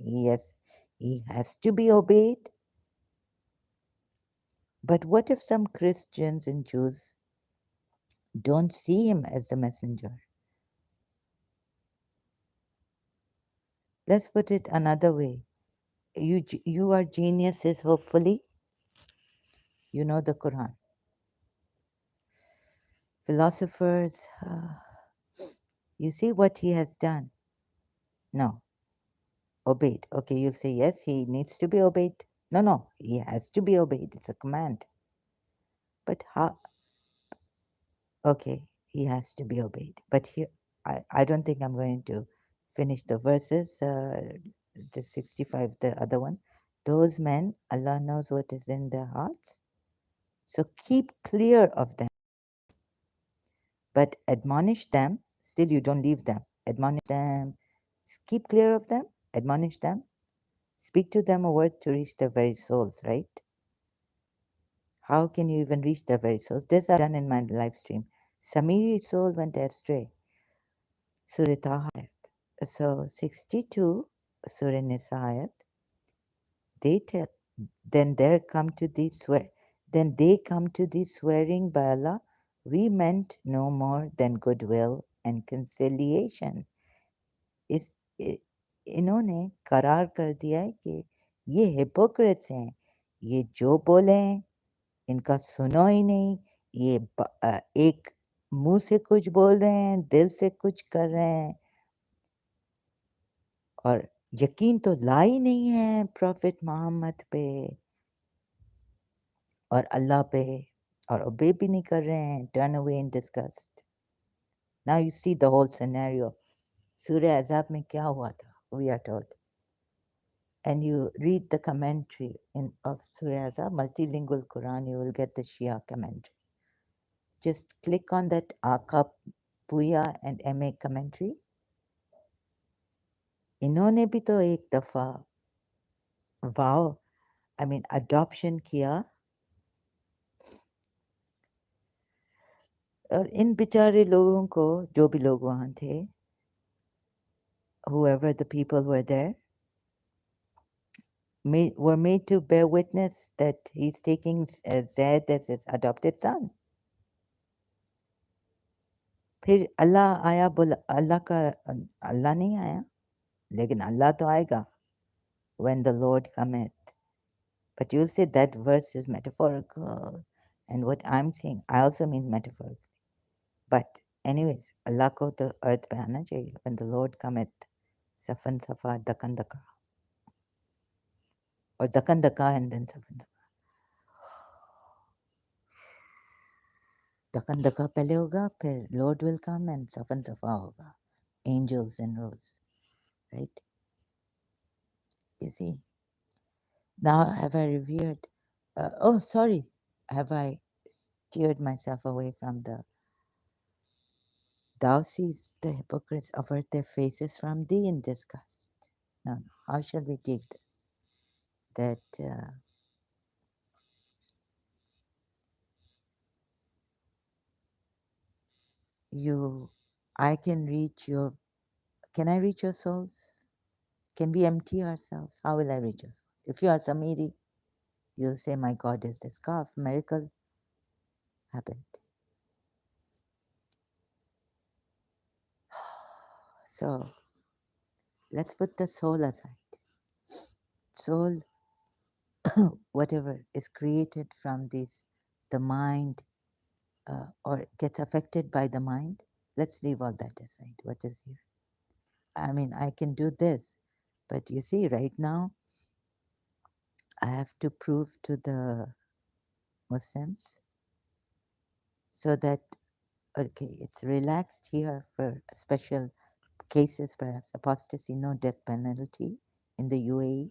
he has to be obeyed. But what if some Christians and Jews don't see him as the messenger? Let's put it another way. You are geniuses, hopefully. You know the Quran. Philosophers, you see what he has done? No, obeyed. Okay, you'll say, yes, he needs to be obeyed. No, no, he has to be obeyed. It's a command. But how? Okay, he has to be obeyed. But here, I don't think I'm going to finish the verses, the 65, the other one. Those men, Allah knows what is in their hearts. So keep clear of them, but admonish them. Still, you don't leave them. Admonish them. Keep clear of them. Admonish them. Speak to them a word to reach their very souls, right? How can you even reach their very souls? This I've done in my live stream. Samiri's soul went astray. Surah Taha ayat. So 62, Surah Nisa ayat, they tell, then there come to thee swear, then they come to thee swearing by Allah, we meant no more than goodwill and conciliation. इस इ- इन्होंने करार कर दिया है कि ये Hippocrates हैं, ये जो बोले हैं इनका सुनो ही नहीं, ये एक मुंह से कुछ बोल रहे हैं, दिल से कुछ कर रहे हैं और यकीन तो ला ही नहीं है प्रॉफिट मोहम्मद पे और अल्लाह पे और ओबे भी नहीं कर रहे हैं, turn away in disgust. Now you see the whole scenario. सूर्य अज़ाब में क्या हुआ था? We are told. And you read the commentary of Surah Azab, multilingual Quran, you will get the Shia commentary. Just click on that Aka Puya and MA commentary. इन्होंने भी तो एक दफ़ा वाव आई मीन अडॉप्शन किया और इन बेचारे लोगों को जो भी लोग वहाँ थे whoever the people were there were made to bear witness that he's taking Zaid as his adopted son. फिर अल्लाह आया बोला अल्लाह का अल्लाह नहीं आया लेकिन अल्लाह तो आएगा when the Lord cometh. But you'll say that verse is metaphorical and what I'm saying I also mean metaphorically. But anyways, Allah को तो अर्थ पे आना चाहिए when the Lord cometh. Safan Safa Dakan Daka. Or Dakan Daka and then Safan Safa. Dakan Daka पहले होगा फिर Lord will come and Safan Safa होगा. Angels in rows. Right? You see? Now have I revered? Oh, sorry. Have I steered myself away from the Thou seest the hypocrites avert their faces from thee in disgust. No, no. How shall we take this? That I can reach your, can I reach your souls? Can we empty ourselves? How will I reach your souls? If you are Samiri, you'll say, my God is this calf. Miracle happened. So let's put the soul aside. Soul, whatever is created from this, the mind, or gets affected by the mind, let's leave all that aside. What is here? I mean, I can do this, but you see, right now, I have to prove to the Muslims so that, okay, it's relaxed here for special cases, perhaps apostasy, no death penalty in the UAE,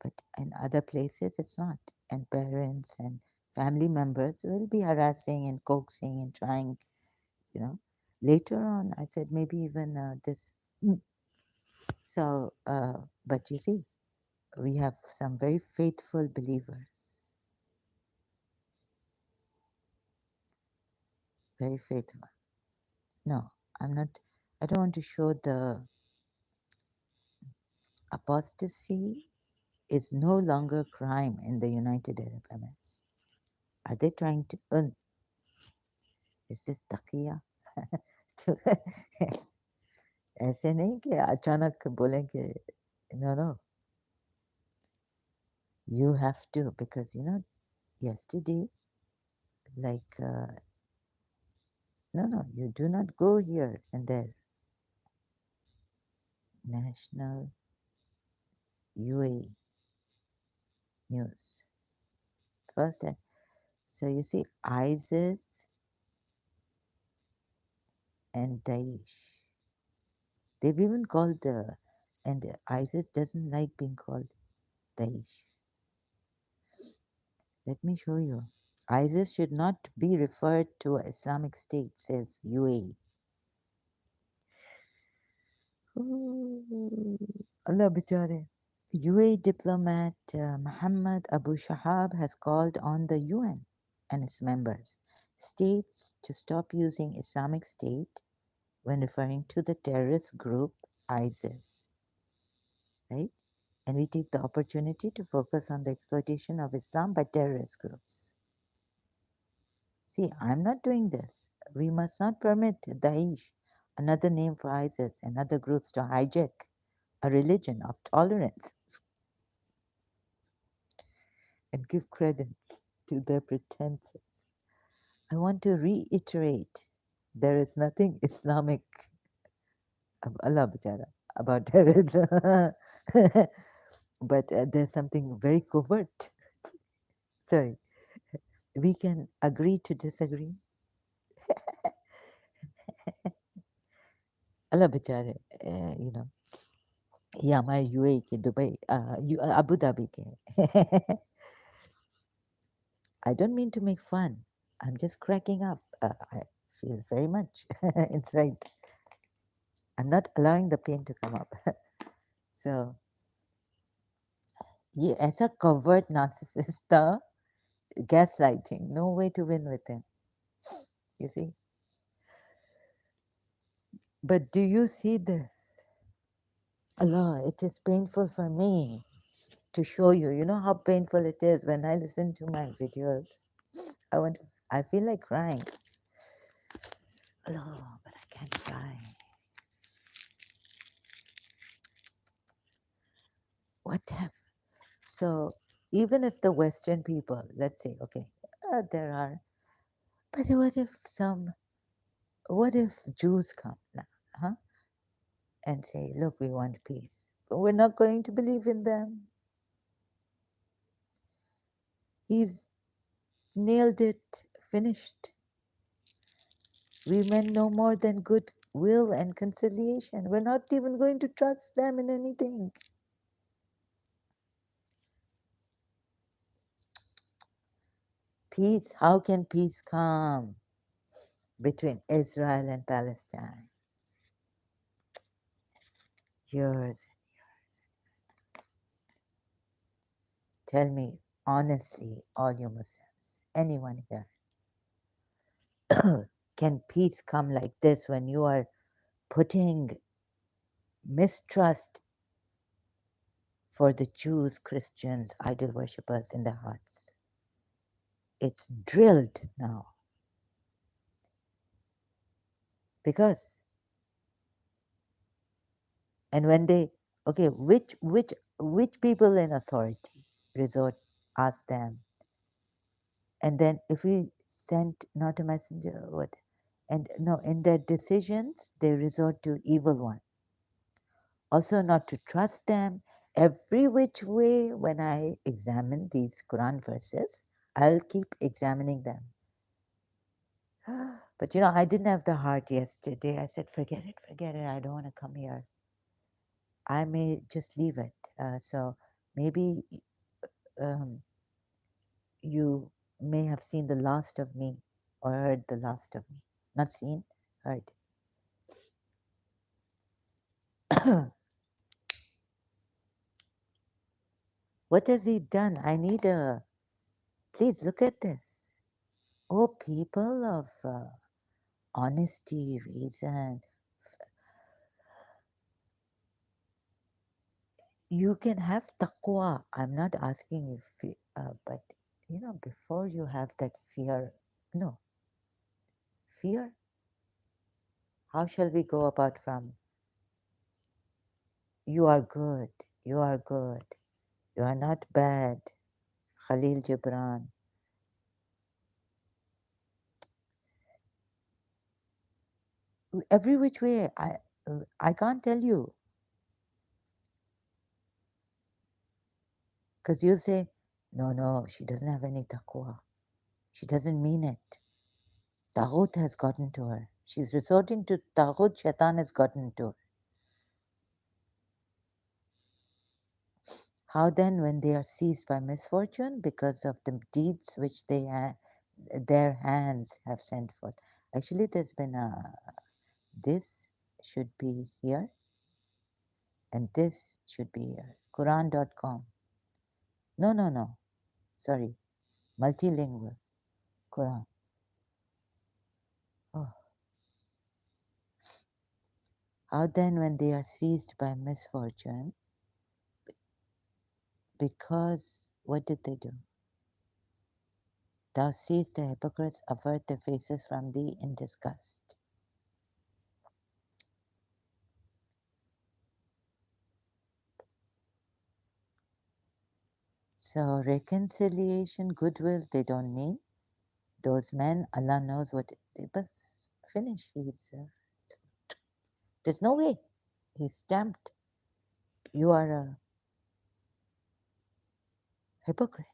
but in other places, it's not. and parents and family members will be harassing and coaxing and trying, you know. Later on, I said maybe even this. Mm. So, but you see, we have some very faithful believers, very faithful. No, I'm not. I don't want to show the apostasy is no longer crime in the United Arab Emirates. Are they trying to? Is this taqiya? तो ऐसे नहीं कि अचानक बोलें कि no no, you have to, because yesterday, like no no, you do not go here and there. National UAE news first. So you see ISIS and Daesh, they've even called the, and ISIS doesn't like being called Daesh. Let me show you. ISIS should not be referred to Islamic State, says UAE. Ooh, Allah bichare. UAE diplomat Muhammad Abu Shahab has called on the UN and its members states to stop using Islamic State when referring to the terrorist group ISIS, right? And we take the opportunity to focus on the exploitation of Islam by terrorist groups. See, I'm not doing this. We must not permit Daesh, another name for ISIS, and other groups to hijack a religion of tolerance and give credence to their pretenses. I want to reiterate there is nothing Islamic Allah bachara, about terrorism, but there's something very covert. Sorry, we can agree to disagree. Allah bachare, ये हमारे UAE के Dubai Abu Dhabi के I don't mean to make fun. I'm just cracking up. I feel very much inside. I'm not allowing the pain to come up. So ये ऐसा covert narcissist था, gaslighting, no way to win with him. You see? But do you see this? Allah, it is painful for me to show you. You know how painful it is when I listen to my videos. I feel like crying. Allah, but I can't cry. What have so even if the Western people, let's say, okay, there are, but what if Jews come now, huh, and say, look, we want peace, but we're not going to believe in them. He's nailed it, finished. We meant no more than goodwill and conciliation. We're not even going to trust them in anything. Peace, how can peace come between Israel and Palestine? Years. Tell me honestly, all you Muslims, anyone here, can peace come like this when you are putting mistrust for the Jews, Christians, idol worshippers in their hearts? It's drilled now. Because, and when they, okay, which people in authority resort, ask them, and then if we send not a messenger, what? And no, in their decisions, they resort to evil one. Also, not to trust them every which way. When I examine these Quran verses, I'll keep examining them. But I didn't have the heart yesterday. I said, forget it. I don't want to come here. I may just leave it. So maybe um, you may have seen the last of me or heard the last of me. Not seen, heard. What has he done? I need a. Please look at this. Oh, people of honesty, reason. You can have taqwa. I'm not asking if, but before you have that fear, no, fear. How shall we go about from you are good, you are good, you are not bad, Khalil Gibran. Every which way, I can't tell you because you say, no, no, she doesn't have any taqwa. She doesn't mean it. Taghut has gotten to her. She's resorting to Taghut, Shaitan has gotten to her. How then, when they are seized by misfortune because of the deeds which their hands have sent forth? Actually, there's been a. This should be here, and this should be here. Quran.com. No, no, no. Sorry. Multilingual. Quran. Oh. How then, when they are seized by misfortune, because what did they do? Thou seest the hypocrites avert their faces from thee in disgust. So reconciliation, goodwill, they don't mean. Those men, Allah knows what they must finish. There's no way. He's stamped. You are a hypocrite.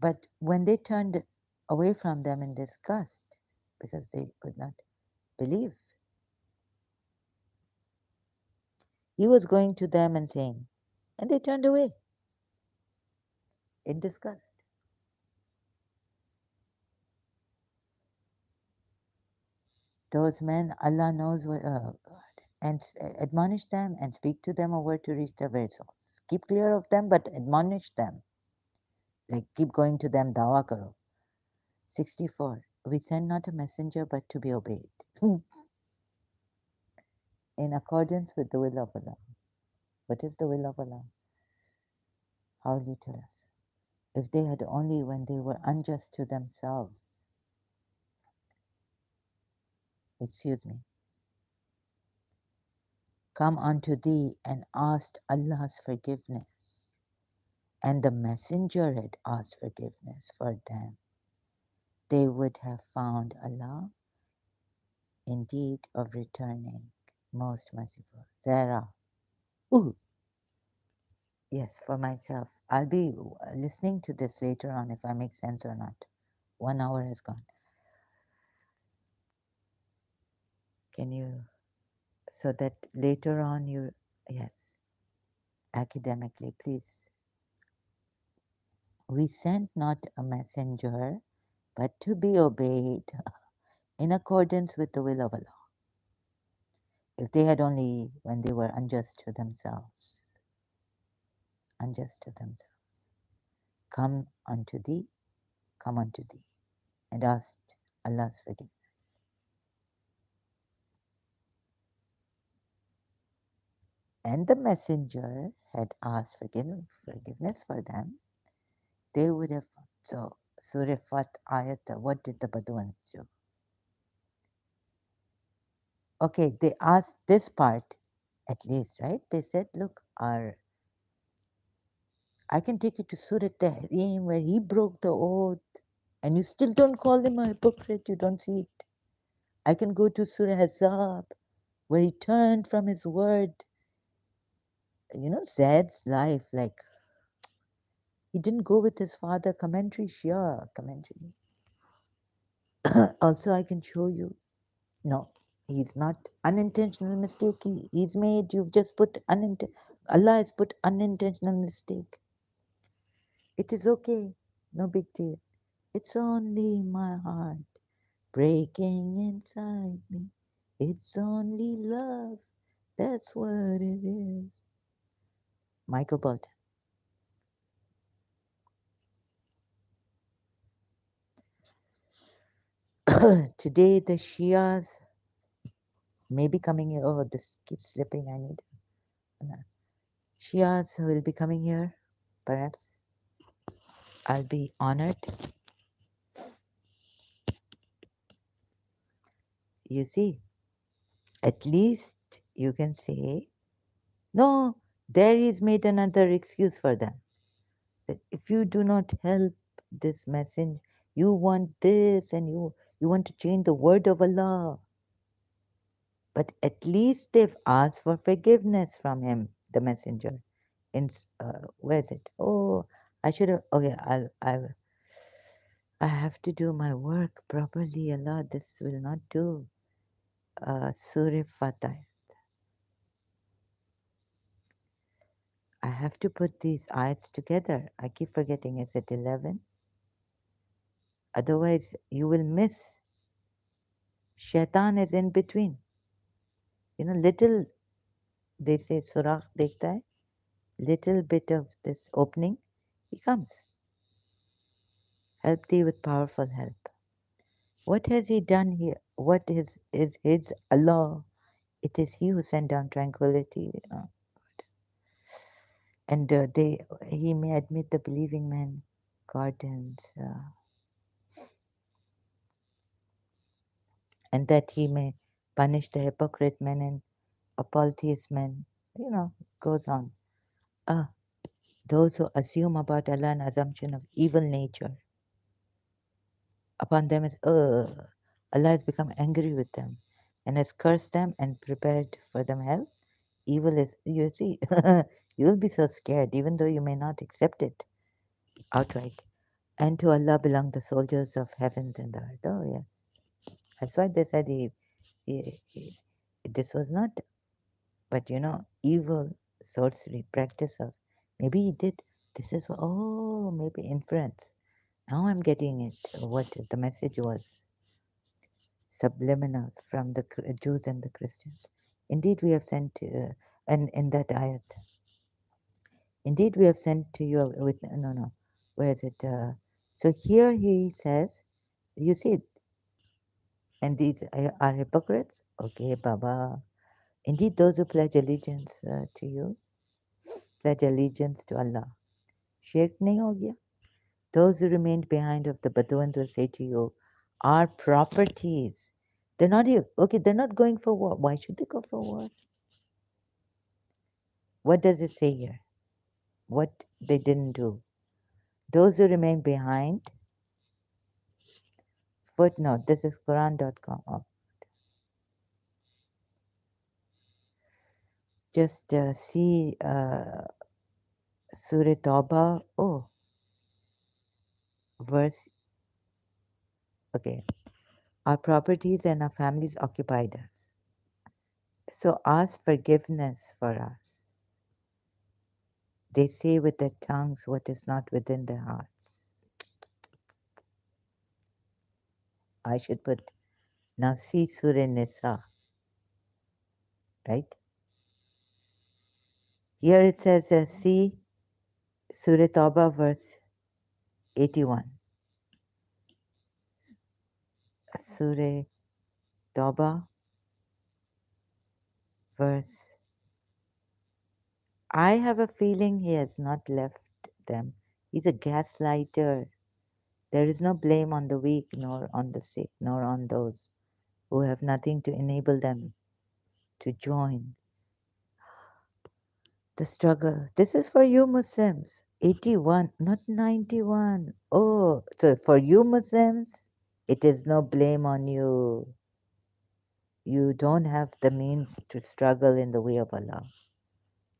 But when they turned away from them in disgust, because they could not believe, he was going to them and saying, and they turned away in disgust. Those men, Allah knows what, oh God, and admonish them and speak to them a word to reach their very souls. Keep clear of them, but admonish them. Like keep going to them, dawa karo. 64. We send not a messenger but to be obeyed in accordance with the will of Allah. What is the will of Allah? How will you tell us? If they had only, when they were unjust to themselves, excuse me, come unto thee and asked Allah's forgiveness, and the messenger had asked forgiveness for them, they would have found Allah indeed of returning, most merciful. Zara. Ooh, yes, for myself. I'll be listening to this later on if I make sense or not. 1 hour has gone. Can you, so that later on yes, academically, please. We sent not a messenger, but to be obeyed in accordance with the will of Allah. If they had only, when they were unjust to themselves, come unto thee, come unto thee, and asked Allah's forgiveness. And the messenger had asked forgiveness for them, they would have. So, Surah Fat ayat, what did the Badawans do? Okay, they asked this part at least, right? They said, look, I can take you to Surah Tahrim where he broke the oath and you still don't call him a hypocrite, you don't see it. I can go to Surah Hazab where he turned from his word. Zed's life, like he didn't go with his father. Commentary, Shia commentary. Also, I can show you. No, he's not unintentional mistake. He's made. You've just put Allah has put unintentional mistake. It is okay, no big deal. It's only my heart breaking inside me. It's only love, that's what it is. Michael Bolton. Today the Shias may be coming here. Oh, this keeps slipping. I need. No. Shias will be coming here. Perhaps I'll be honored. You see, at least you can say, no, there is made another excuse for them. That if you do not help this message, you want this and you want to change the word of Allah. But at least they've asked for forgiveness from him, the messenger. Where is it? Oh, I should have. Okay, I have to do my work properly. Allah, this will not do. Surah Fatah. I have to put these ayats together. I keep forgetting. Is it 11? Otherwise, you will miss. Shaitan is in between. Little, they say, surakh dekhta hai. Little bit of this opening, he comes. Help thee with powerful help. What has he done here? What is his Allah? It is he who sent down tranquility. And he may admit the believing men gardens, and that he may punish the hypocrite men and apotheist men. Goes on. Ah, those who assume about Allah an assumption of evil nature upon them is, Allah has become angry with them and has cursed them and prepared for them hell. Evil is, you see, you'll be so scared even though you may not accept it outright. And to Allah belong the soldiers of heavens and the earth. Oh, yes. That's why they said this was not, but evil, sorcery, practice of, maybe he did. This is, maybe inference. Now I'm getting it, what the message was subliminal from the Jews and the Christians. Indeed, we have sent, and in that ayat, indeed, we have sent to you with, no, where is it? So here he says, you see, and these are hypocrites. Okay, Baba. Indeed, those who pledge allegiance to you, pledge allegiance to Allah. Shirk nahi ho gaya? Those who remained behind of the Bedouins will say to you, our properties. They're not here. Okay, they're not going for war. Why should they go for war? What does it say here? What they didn't do. Those who remain behind, footnote, this is Quran.com. Oh, just see Surah Tawbah. Oh, verse, okay. Our properties and our families occupied us. So ask forgiveness for us. They say with their tongues what is not within their hearts. I should put, now see Surah Nisa, right? Here it says, see Surah Tawbah, verse 81. Surah Tawbah, verse. I have a feeling he has not left them. He's a gaslighter. There is no blame on the weak, nor on the sick, nor on those who have nothing to enable them to join the struggle. This is for you Muslims. 81, not 91. Oh, so for you Muslims, it is no blame on you. You don't have the means to struggle in the way of Allah.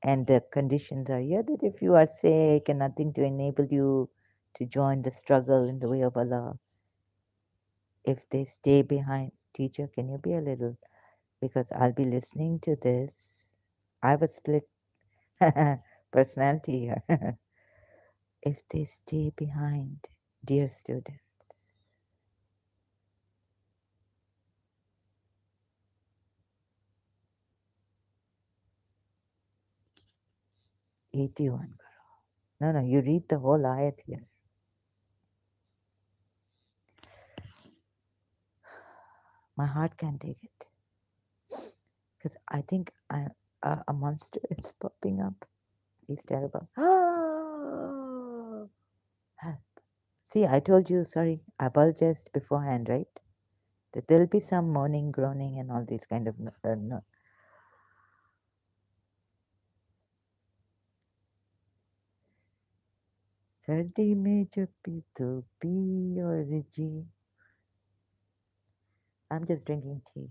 And the conditions are here that if you are sick and nothing to enable you to join the struggle in the way of Allah, if they stay behind, teacher, can you be a little? Because I'll be listening to this. I have a split personality here. if they stay behind, dear students. 81. No, no, you read the whole ayat here. My heart can't take it. Because I think a monster is popping up. He's terrible. Help. See, I told you, sorry, I apologized beforehand, right? That there'll be some moaning, groaning, and all these kind of. No. सर्दी में जब भी तो P और जी. I'm just drinking tea.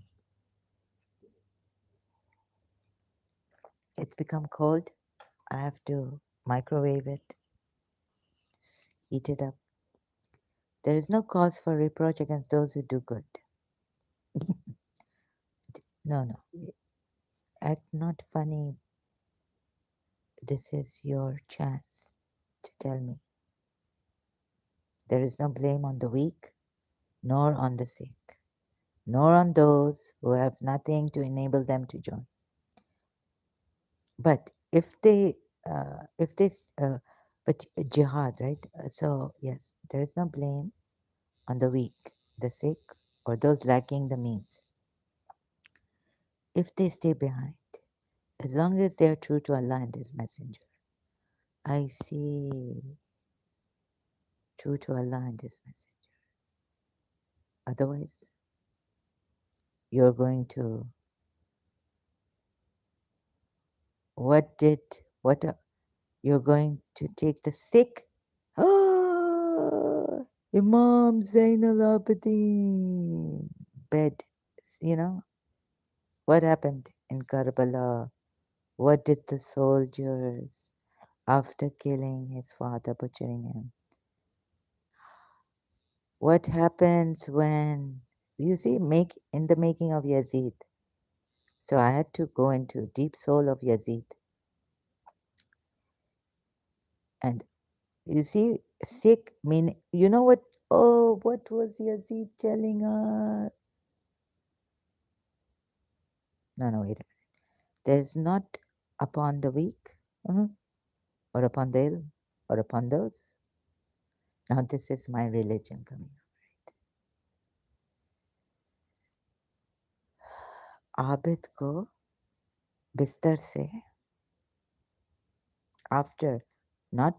It's become cold. I have to microwave it, heat it up. There is no cause for reproach against those who do good. No, no. Act not funny. This is your chance to tell me. There is no blame on the weak, nor on the sick, nor on those who have nothing to enable them to join. But if this, but jihad, right? So yes, there is no blame on the weak, the sick, or those lacking the means. If they stay behind, as long as they are true to Allah and His Messenger. I see, true to Allah and His Messenger. Otherwise, you're going to what you're going to take the sick. Ah, Imam Zainal Abidin bed. You know what happened in Karbala? What did the soldiers after killing his father, butchering him? What happens when you see make in the making of Yazid? So I had to go into deep soul of Yazid, and you see, sick mean you know what? Oh, what was Yazid telling us? No, no, wait. There's not upon the weak, or upon the ill, or upon those. Now this is my religion coming up. Abid को बिस्तर से after not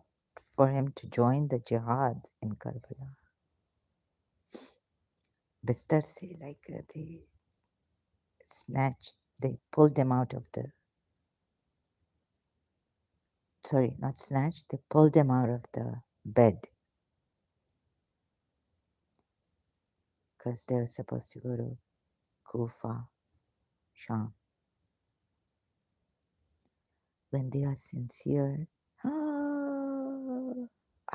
for him to join the jihad in Karbala. बिस्तर से like they snatched, they pulled them out of the sorry, not snatched, they pulled them out of the bed because they were supposed to go to Kufa, Sham. When they are sincere,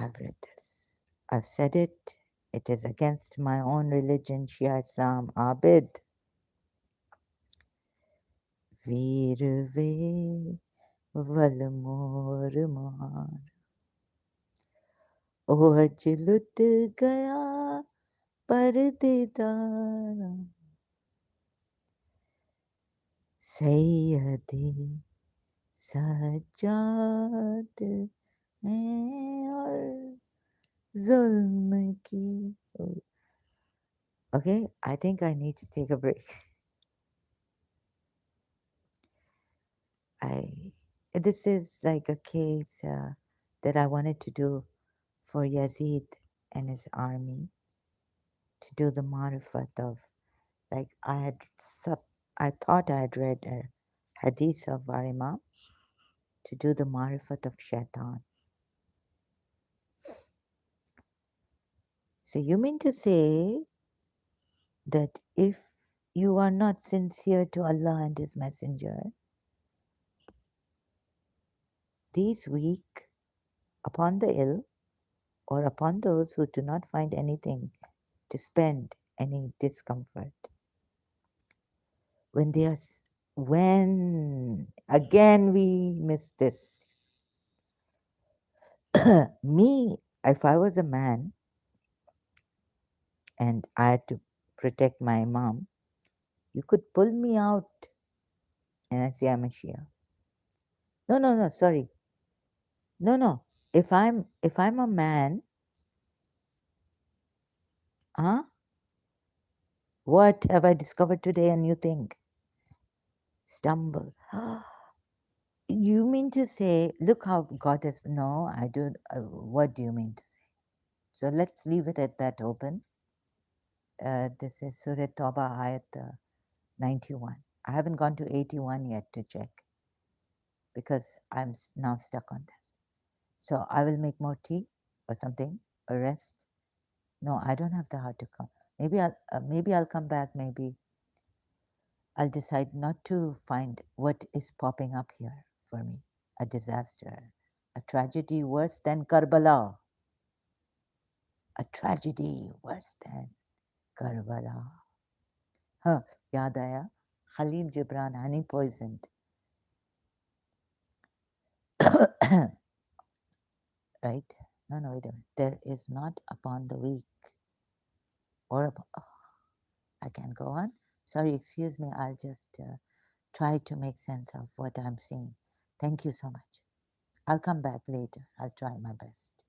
I've read this. I've said it. It is against my own religion, Shia Islam. Abid. वीर वे वल मोर मार ओ अज लुट गया परदेदार सैयदी सज्जाद हैं और जुल्म की. Okay, I think I need to take a break. This is like a case that I wanted to do for Yazid and his army, to do the marifat of, like I thought I had read a hadith of our Imam, to do the marifat of shaitan. So you mean to say that if you are not sincere to Allah and His Messenger, these weak, upon the ill, or upon those who do not find anything to spend any discomfort, when they are when again we miss this, Me, if I was a man and I had to protect my mom, you could pull me out and I'd say I'm a Shia. No, no, no, sorry. No, no. If I'm a man, huh? What have I discovered today a new thing? Stumble. You mean to say, look how God has. No, I don't. What do you mean to say? So let's leave it at that open. This is Surah Tawbah ayat 91. I haven't gone to 81 yet to check because I'm now stuck on this. So I will make more tea or something, or rest. No, I don't have the heart to come. Maybe I'll come back. Maybe I'll decide not to find what is popping up here for me. A disaster, a tragedy worse than Karbala, a tragedy worse than Karbala. Huh, yaad aaya, Khalil Gibran honey poisoned. Right? No, no, wait a minute. There is not upon the weak or upon, oh, I can go on. Sorry, excuse me. I'll just try to make sense of what I'm seeing. Thank you so much. I'll come back later. I'll try my best.